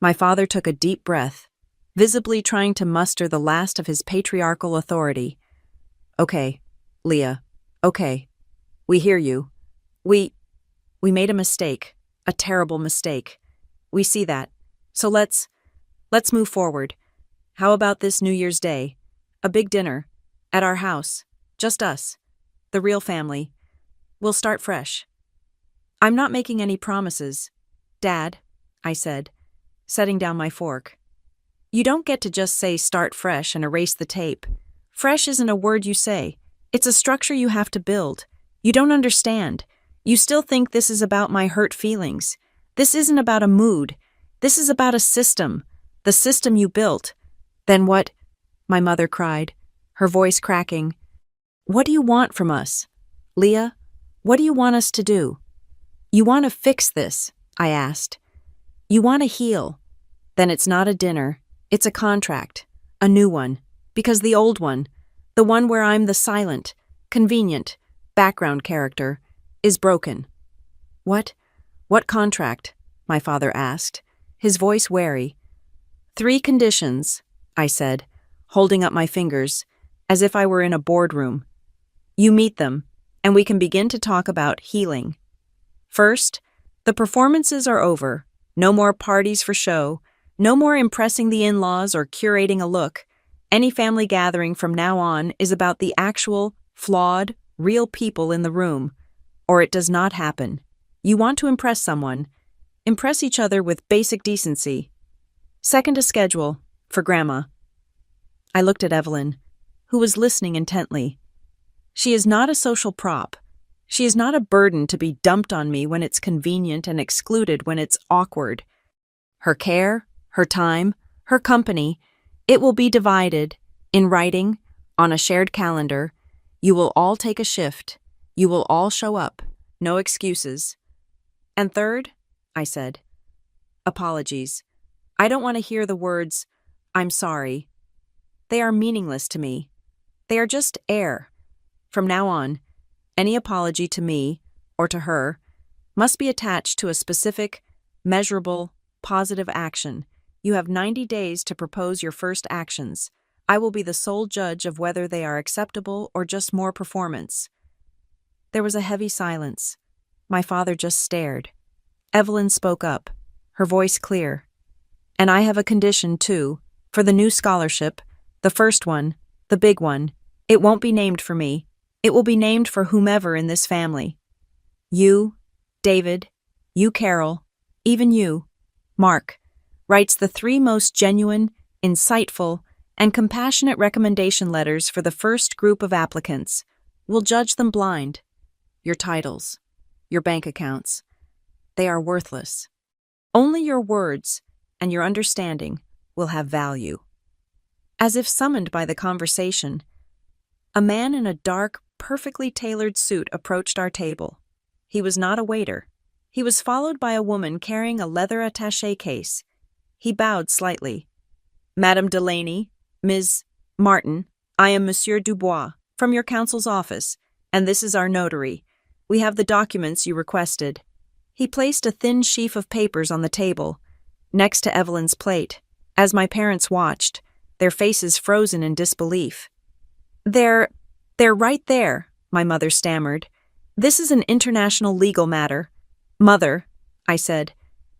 My father took a deep breath, visibly trying to muster the last of his patriarchal authority. "Okay, Leah, okay. We hear you. We made a mistake, a terrible mistake. We see that. So let's move forward. How about this New Year's Day? A big dinner. At our house. Just us. The real family. We'll start fresh." "I'm not making any promises, Dad," I said, setting down my fork. "You don't get to just say start fresh and erase the tape. Fresh isn't a word you say. It's a structure you have to build. You don't understand. You still think this is about my hurt feelings. This isn't about a mood. This is about a system. The system you built." "Then what?" my mother cried, her voice cracking. "What do you want from us? Leah, what do you want us to do?" "You want to fix this?" I asked. "You want to heal? Then it's not a dinner. It's a contract. A new one. Because the old one, the one where I'm the silent, convenient, background character, is broken." What contract?" my father asked, his voice wary. "3 conditions," I said, holding up my fingers, as if I were in a boardroom. "You meet them, and we can begin to talk about healing. First, the performances are over. No more parties for show. No more impressing the in-laws or curating a look. Any family gathering from now on is about the actual, flawed, real people in the room. Or it does not happen. You want to impress someone. Impress each other with basic decency. Second, a schedule. For Grandma." I looked at Evelyn, who was listening intently. She is not a social prop. She is not a burden to be dumped on me when it's convenient and excluded when it's awkward. Her care, her time, her company, it will be divided, in writing, on a shared calendar. You will all take a shift. You will all show up. No excuses. And third, I said, apologies. I don't want to hear the words, "I'm sorry." They are meaningless to me. They are just air. From now on, any apology to me, or to her, must be attached to a specific, measurable, positive action. You have 90 days to propose your first actions. I will be the sole judge of whether they are acceptable or just more performance." There was a heavy silence. My father just stared. Evelyn spoke up, her voice clear. "And I have a condition, too, for the new scholarship, the first one, the big one. It won't be named for me. It will be named for whomever in this family. You, David, you, Carol, even you, Mark, writes the 3 most genuine, insightful, and compassionate recommendation letters for the first group of applicants. We'll judge them blind. Your titles, your bank accounts, they are worthless. Only your words and your understanding will have value." As if summoned by the conversation, a man in a dark, perfectly tailored suit approached our table. He was not a waiter. He was followed by a woman carrying a leather attaché case. He bowed slightly. "Madame Delaney, Ms. Martin, I am Monsieur Dubois, from your counsel's office, and this is our notary. We have the documents you requested." He placed a thin sheaf of papers on the table, next to Evelyn's plate. As my parents watched, their faces frozen in disbelief. They're right there," my mother stammered. "This is an international legal matter." "Mother," I said,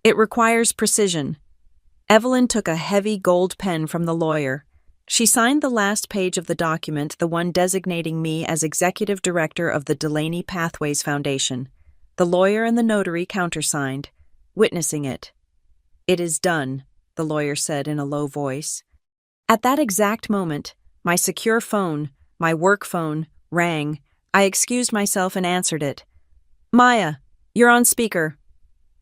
"it requires precision." Evelyn took a heavy gold pen from the lawyer. She signed the last page of the document, the one designating me as executive director of the Delaney Pathways Foundation. The lawyer and the notary countersigned, witnessing it. "It is done," the lawyer said in a low voice. At that exact moment, my secure phone, my work phone, rang. I excused myself and answered it. "Maya, you're on speaker."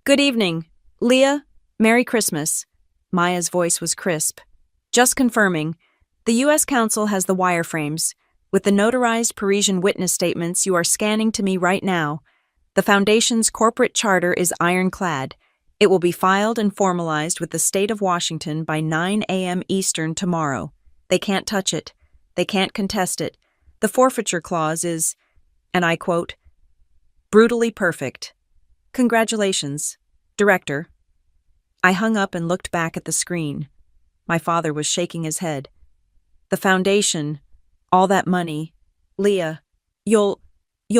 "Good evening. Leah, Merry Christmas." Maya's voice was crisp. "Just confirming. The U.S. Council has the wireframes. With the notarized Parisian witness statements you are scanning to me right now. The Foundation's corporate charter is ironclad. It will be filed and formalized with the state of Washington by 9 a.m. Eastern tomorrow. They can't touch it. They can't contest it. The forfeiture clause is, and I quote, brutally perfect. Congratulations, Director." I hung up and looked back at the screen. My father was shaking his head. "The Foundation, all that money, Leah, you'll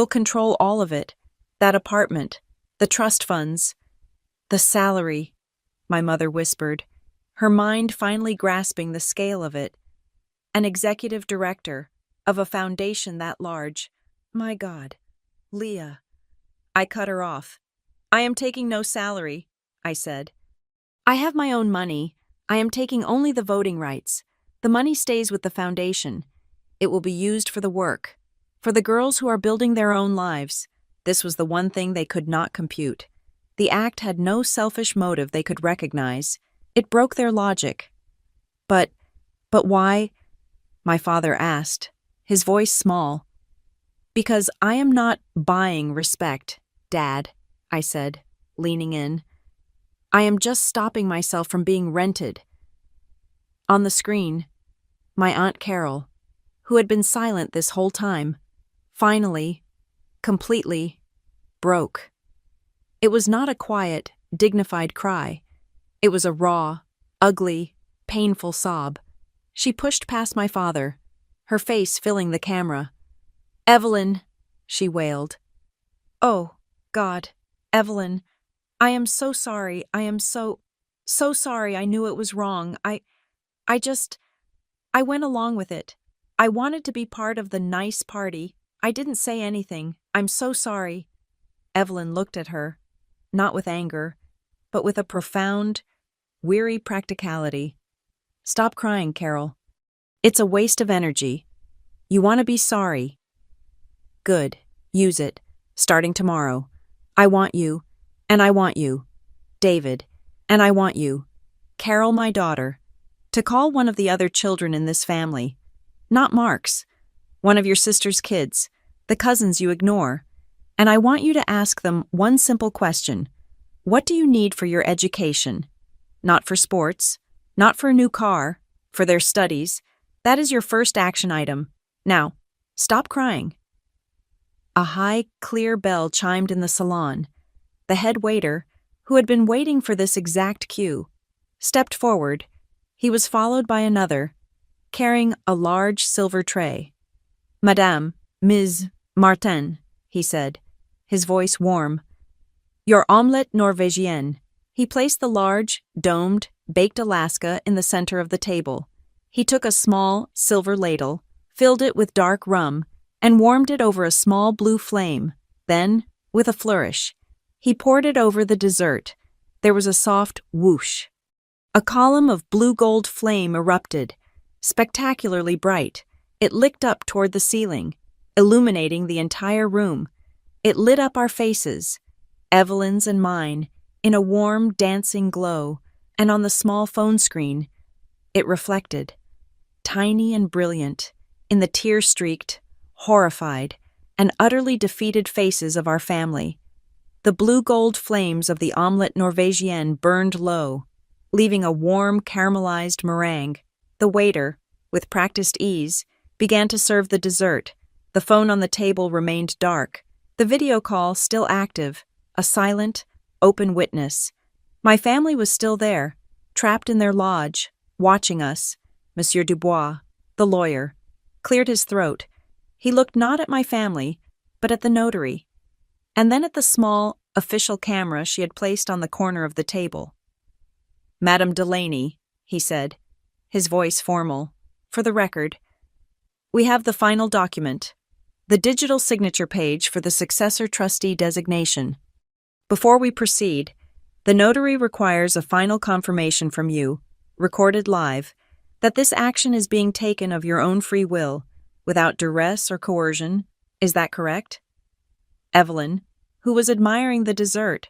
control all of it. That apartment, the trust funds. The salary," my mother whispered, her mind finally grasping the scale of it. "An executive director of a foundation that large. My God, Leah." I cut her off. "I am taking no salary," I said. "I have my own money. I am taking only the voting rights. The money stays with the foundation. It will be used for the work, for the girls who are building their own lives." This was the one thing they could not compute. The act had no selfish motive they could recognize. It broke their logic. But why?" my father asked, his voice small. "Because I am not buying respect, Dad," I said, leaning in. "I am just stopping myself from being rented." On the screen, my Aunt Carol, who had been silent this whole time, finally, completely, broke. It was not a quiet, dignified cry. It was a raw, ugly, painful sob. She pushed past my father, her face filling the camera. "Evelyn," she wailed. "Oh, God, Evelyn, I am so sorry. I am so sorry. I knew it was wrong. I went along with it. I wanted to be part of the nice party. I didn't say anything. I'm so sorry." Evelyn looked at her, not with anger, but with a profound, weary practicality. "Stop crying, Carol. It's a waste of energy. You want to be sorry. Good. Use it. Starting tomorrow. I want you, and I want you, David, and I want you, Carol, my daughter, to call one of the other children in this family, not Mark's, one of your sister's kids, the cousins you ignore, and I want you to ask them one simple question. What do you need for your education? Not for sports, not for a new car, for their studies. That is your first action item. Now, stop crying." A high, clear bell chimed in the salon. The head waiter, who had been waiting for this exact cue, stepped forward. He was followed by another, carrying a large silver tray. "Madame, Ms. Martin," he said, his voice warm. "Your omelette norvégienne." He placed the large, domed, baked Alaska in the center of the table. He took a small, silver ladle, filled it with dark rum, and warmed it over a small blue flame. Then, with a flourish, he poured it over the dessert. There was a soft whoosh. A column of blue-gold flame erupted, spectacularly bright. It licked up toward the ceiling, illuminating the entire room. It lit up our faces, Evelyn's and mine, in a warm, dancing glow, and on the small phone screen, it reflected, tiny and brilliant, in the tear-streaked, horrified, and utterly defeated faces of our family. The blue-gold flames of the omelette norvégienne burned low, leaving a warm, caramelized meringue. The waiter, with practiced ease, began to serve the dessert. The phone on the table remained dark, the video call still active, a silent, open witness. My family was still there, trapped in their lodge, watching us. Monsieur Dubois, the lawyer, cleared his throat. He looked not at my family, but at the notary, and then at the small, official camera she had placed on the corner of the table. "Madame Delaney," he said, his voice formal, "for the record, we have the final document, the digital signature page for the successor trustee designation. Before we proceed, the notary requires a final confirmation from you, recorded live, that this action is being taken of your own free will, without duress or coercion. Is that correct?" Evelyn, who was admiring the dessert,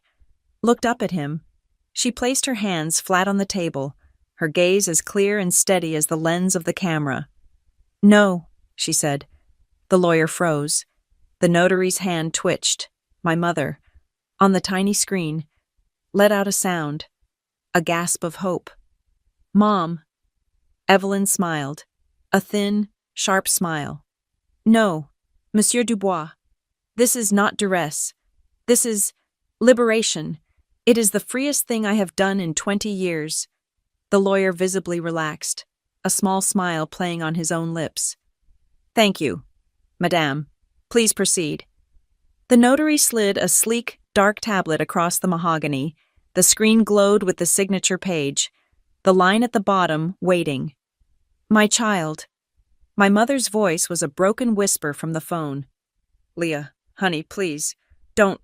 looked up at him. She placed her hands flat on the table, her gaze as clear and steady as the lens of the camera. "No," she said. The lawyer froze. The notary's hand twitched. My mother, on the tiny screen, let out a sound, a gasp of hope. "Mom." Evelyn smiled, a thin, sharp smile. "No, Monsieur Dubois, this is not duress. This is liberation. It is the freest thing I have done in 20 years. The lawyer visibly relaxed, a small smile playing on his own lips. "Thank you, Madame. Please proceed." The notary slid a sleek, dark tablet across the mahogany. The screen glowed with the signature page, the line at the bottom waiting. "My child." My mother's voice was a broken whisper from the phone. "Leah, honey, please, don't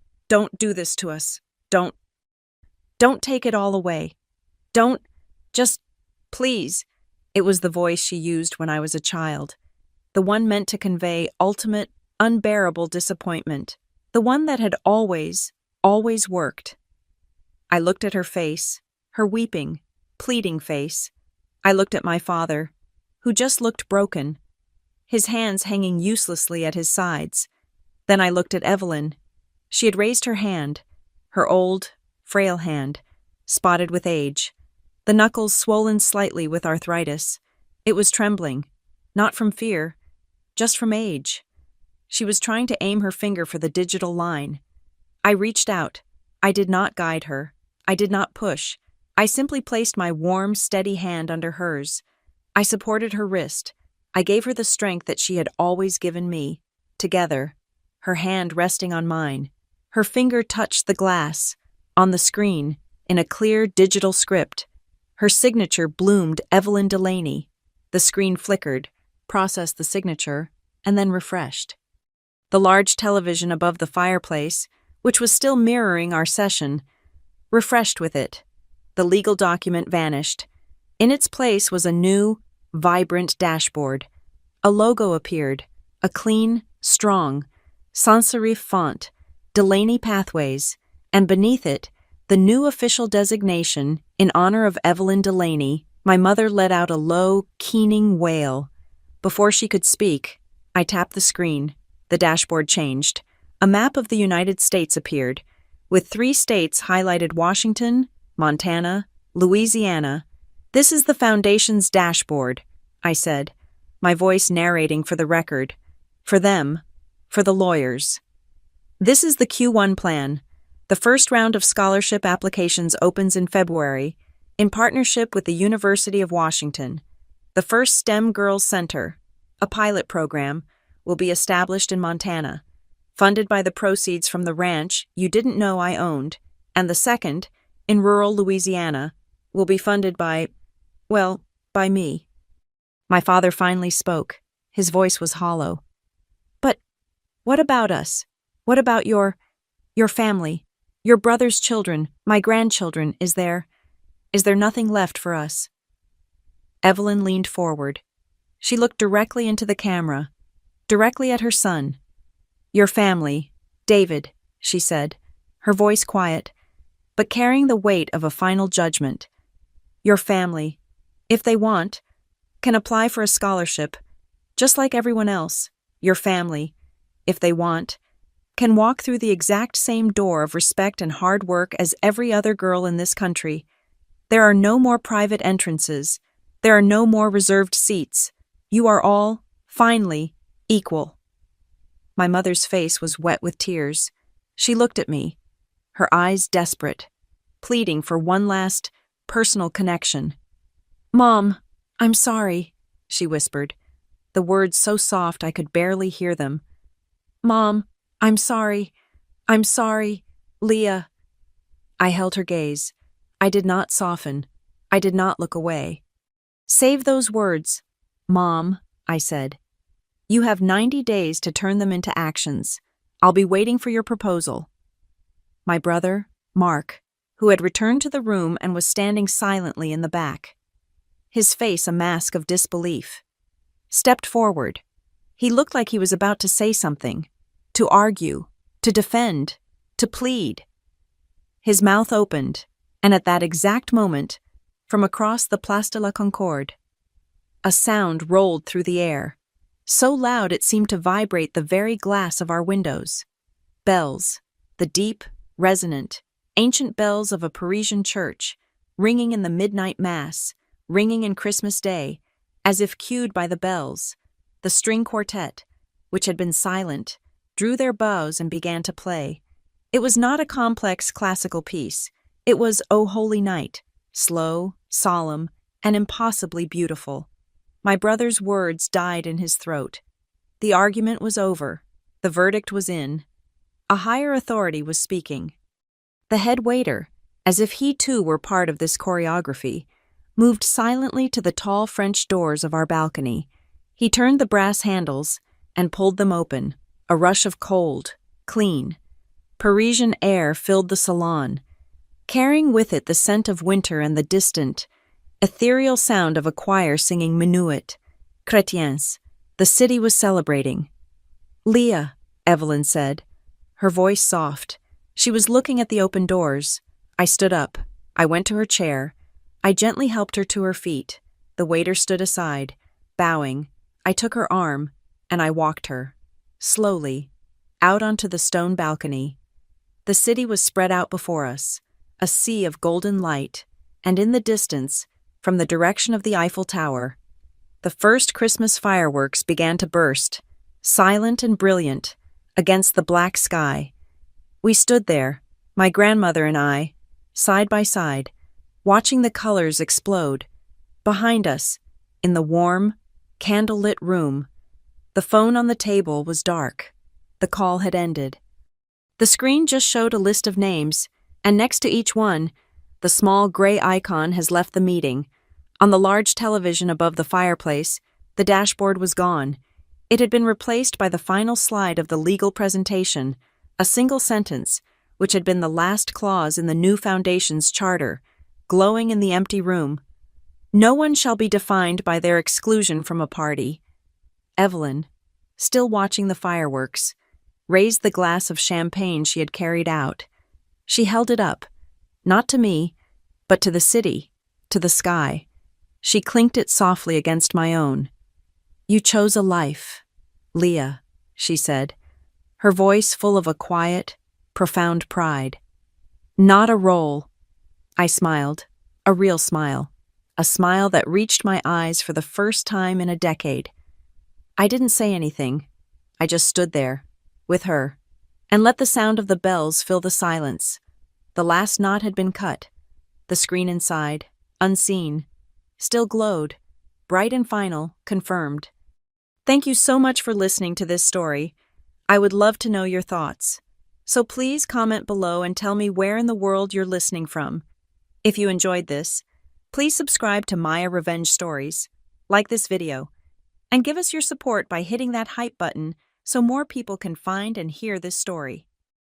do this to us. Don't take it all away. Just, please." It was the voice she used when I was a child, the one meant to convey ultimate, unbearable disappointment, the one that had always worked. I looked at her face, her weeping, pleading face. I looked at my father, who just looked broken, his hands hanging uselessly at his sides. Then I looked at Evelyn. She had raised her hand, her old, frail hand, spotted with age, the knuckles swollen slightly with arthritis. It was trembling, not from fear, just from age. She was trying to aim her finger for the digital line. I reached out. I did not guide her. I did not push. I simply placed my warm, steady hand under hers. I supported her wrist. I gave her the strength that she had always given me. Together, her hand resting on mine. Her finger touched the glass. On the screen, in a clear digital script, her signature bloomed Evelyn Delaney. The screen flickered, processed the signature, and then refreshed. The large television above the fireplace, which was still mirroring our session, refreshed with it. The legal document vanished. In its place was a new, vibrant dashboard. A logo appeared, a clean, strong, sans serif font, Delaney Pathways, and beneath it, the new official designation in honor of Evelyn Delaney. My mother let out a low, keening wail. Before she could speak, I tapped the screen. The dashboard changed. A map of the United States appeared, with 3 states highlighted: Washington, Montana, Louisiana. "This is the Foundation's dashboard," I said, my voice narrating for the record. For them, for the lawyers. "This is the Q1 plan. The first round of scholarship applications opens in February. In partnership with the University of Washington, the first STEM Girls Center, a pilot program, will be established in Montana, funded by the proceeds from the ranch you didn't know I owned, and the second, in rural Louisiana, will be funded by, well, by me. My father finally spoke. His voice was hollow. But what about us? What about your family? Your brother's children, my grandchildren, is there nothing left for us? Evelyn leaned forward. She looked directly into the camera, directly at her son. Your family, David, she said, her voice quiet, but carrying the weight of a final judgment. Your family, if they want, can apply for a scholarship, just like everyone else. Your family, if they want, can walk through the exact same door of respect and hard work as every other girl in this country. There are no more private entrances. There are no more reserved seats. You are all, finally, equal. My mother's face was wet with tears. She looked at me, her eyes desperate, pleading for one last, personal connection. "Mom, I'm sorry," she whispered, the words so soft I could barely hear them. "Mom, I'm sorry. I'm sorry, Leah." I held her gaze. I did not soften. I did not look away. "Save those words, Mom," I said. "You have 90 days to turn them into actions. I'll be waiting for your proposal." My brother, Mark, who had returned to the room and was standing silently in the back, his face a mask of disbelief, stepped forward. He looked like he was about to say something, to argue, to defend, to plead. His mouth opened, and at that exact moment, from across the Place de la Concorde, a sound rolled through the air, so loud it seemed to vibrate the very glass of our windows. Bells, the deep, resonant, ancient bells of a Parisian church, ringing in the midnight mass, ringing in Christmas Day, as if cued by the bells. The string quartet, which had been silent, drew their bows and began to play. It was not a complex classical piece. It was O Holy Night, slow, solemn, and impossibly beautiful. My brother's words died in his throat. The argument was over. The verdict was in. A higher authority was speaking. The head waiter, as if he too were part of this choreography, moved silently to the tall French doors of our balcony. He turned the brass handles and pulled them open. A rush of cold, clean, Parisian air filled the salon, carrying with it the scent of winter and the distant, ethereal sound of a choir singing Minuet, Chrétiens. The city was celebrating. "Leah," Evelyn said, her voice soft. She was looking at the open doors. I stood up. I went to her chair. I gently helped her to her feet. The waiter stood aside, bowing. I took her arm, and I walked her, slowly, out onto the stone balcony. The city was spread out before us, a sea of golden light, and in the distance, from the direction of the Eiffel Tower, the first Christmas fireworks began to burst, silent and brilliant, against the black sky. We stood there, my grandmother and I, side by side, watching the colors explode. Behind us, in the warm, candle-lit room, the phone on the table was dark. The call had ended. The screen just showed a list of names, and next to each one, the small gray icon has left the meeting. On the large television above the fireplace, the dashboard was gone. It had been replaced by the final slide of the legal presentation, a single sentence, which had been the last clause in the new foundation's charter, glowing in the empty room. "No one shall be defined by their exclusion from a party." Evelyn, still watching the fireworks, raised the glass of champagne she had carried out. She held it up, not to me, but to the city, to the sky. She clinked it softly against my own. "You chose a life, Leah," she said, her voice full of a quiet, profound pride. "Not a role." I smiled, a real smile, a smile that reached my eyes for the first time in a decade. I didn't say anything. I just stood there, with her, and let the sound of the bells fill the silence. The last knot had been cut. The screen inside, unseen, still glowed, bright and final, confirmed. Thank you so much for listening to this story. I would love to know your thoughts. So please comment below and tell me where in the world you're listening from. If you enjoyed this, please subscribe to Maya Revenge Stories, like this video, and give us your support by hitting that hype button so more people can find and hear this story.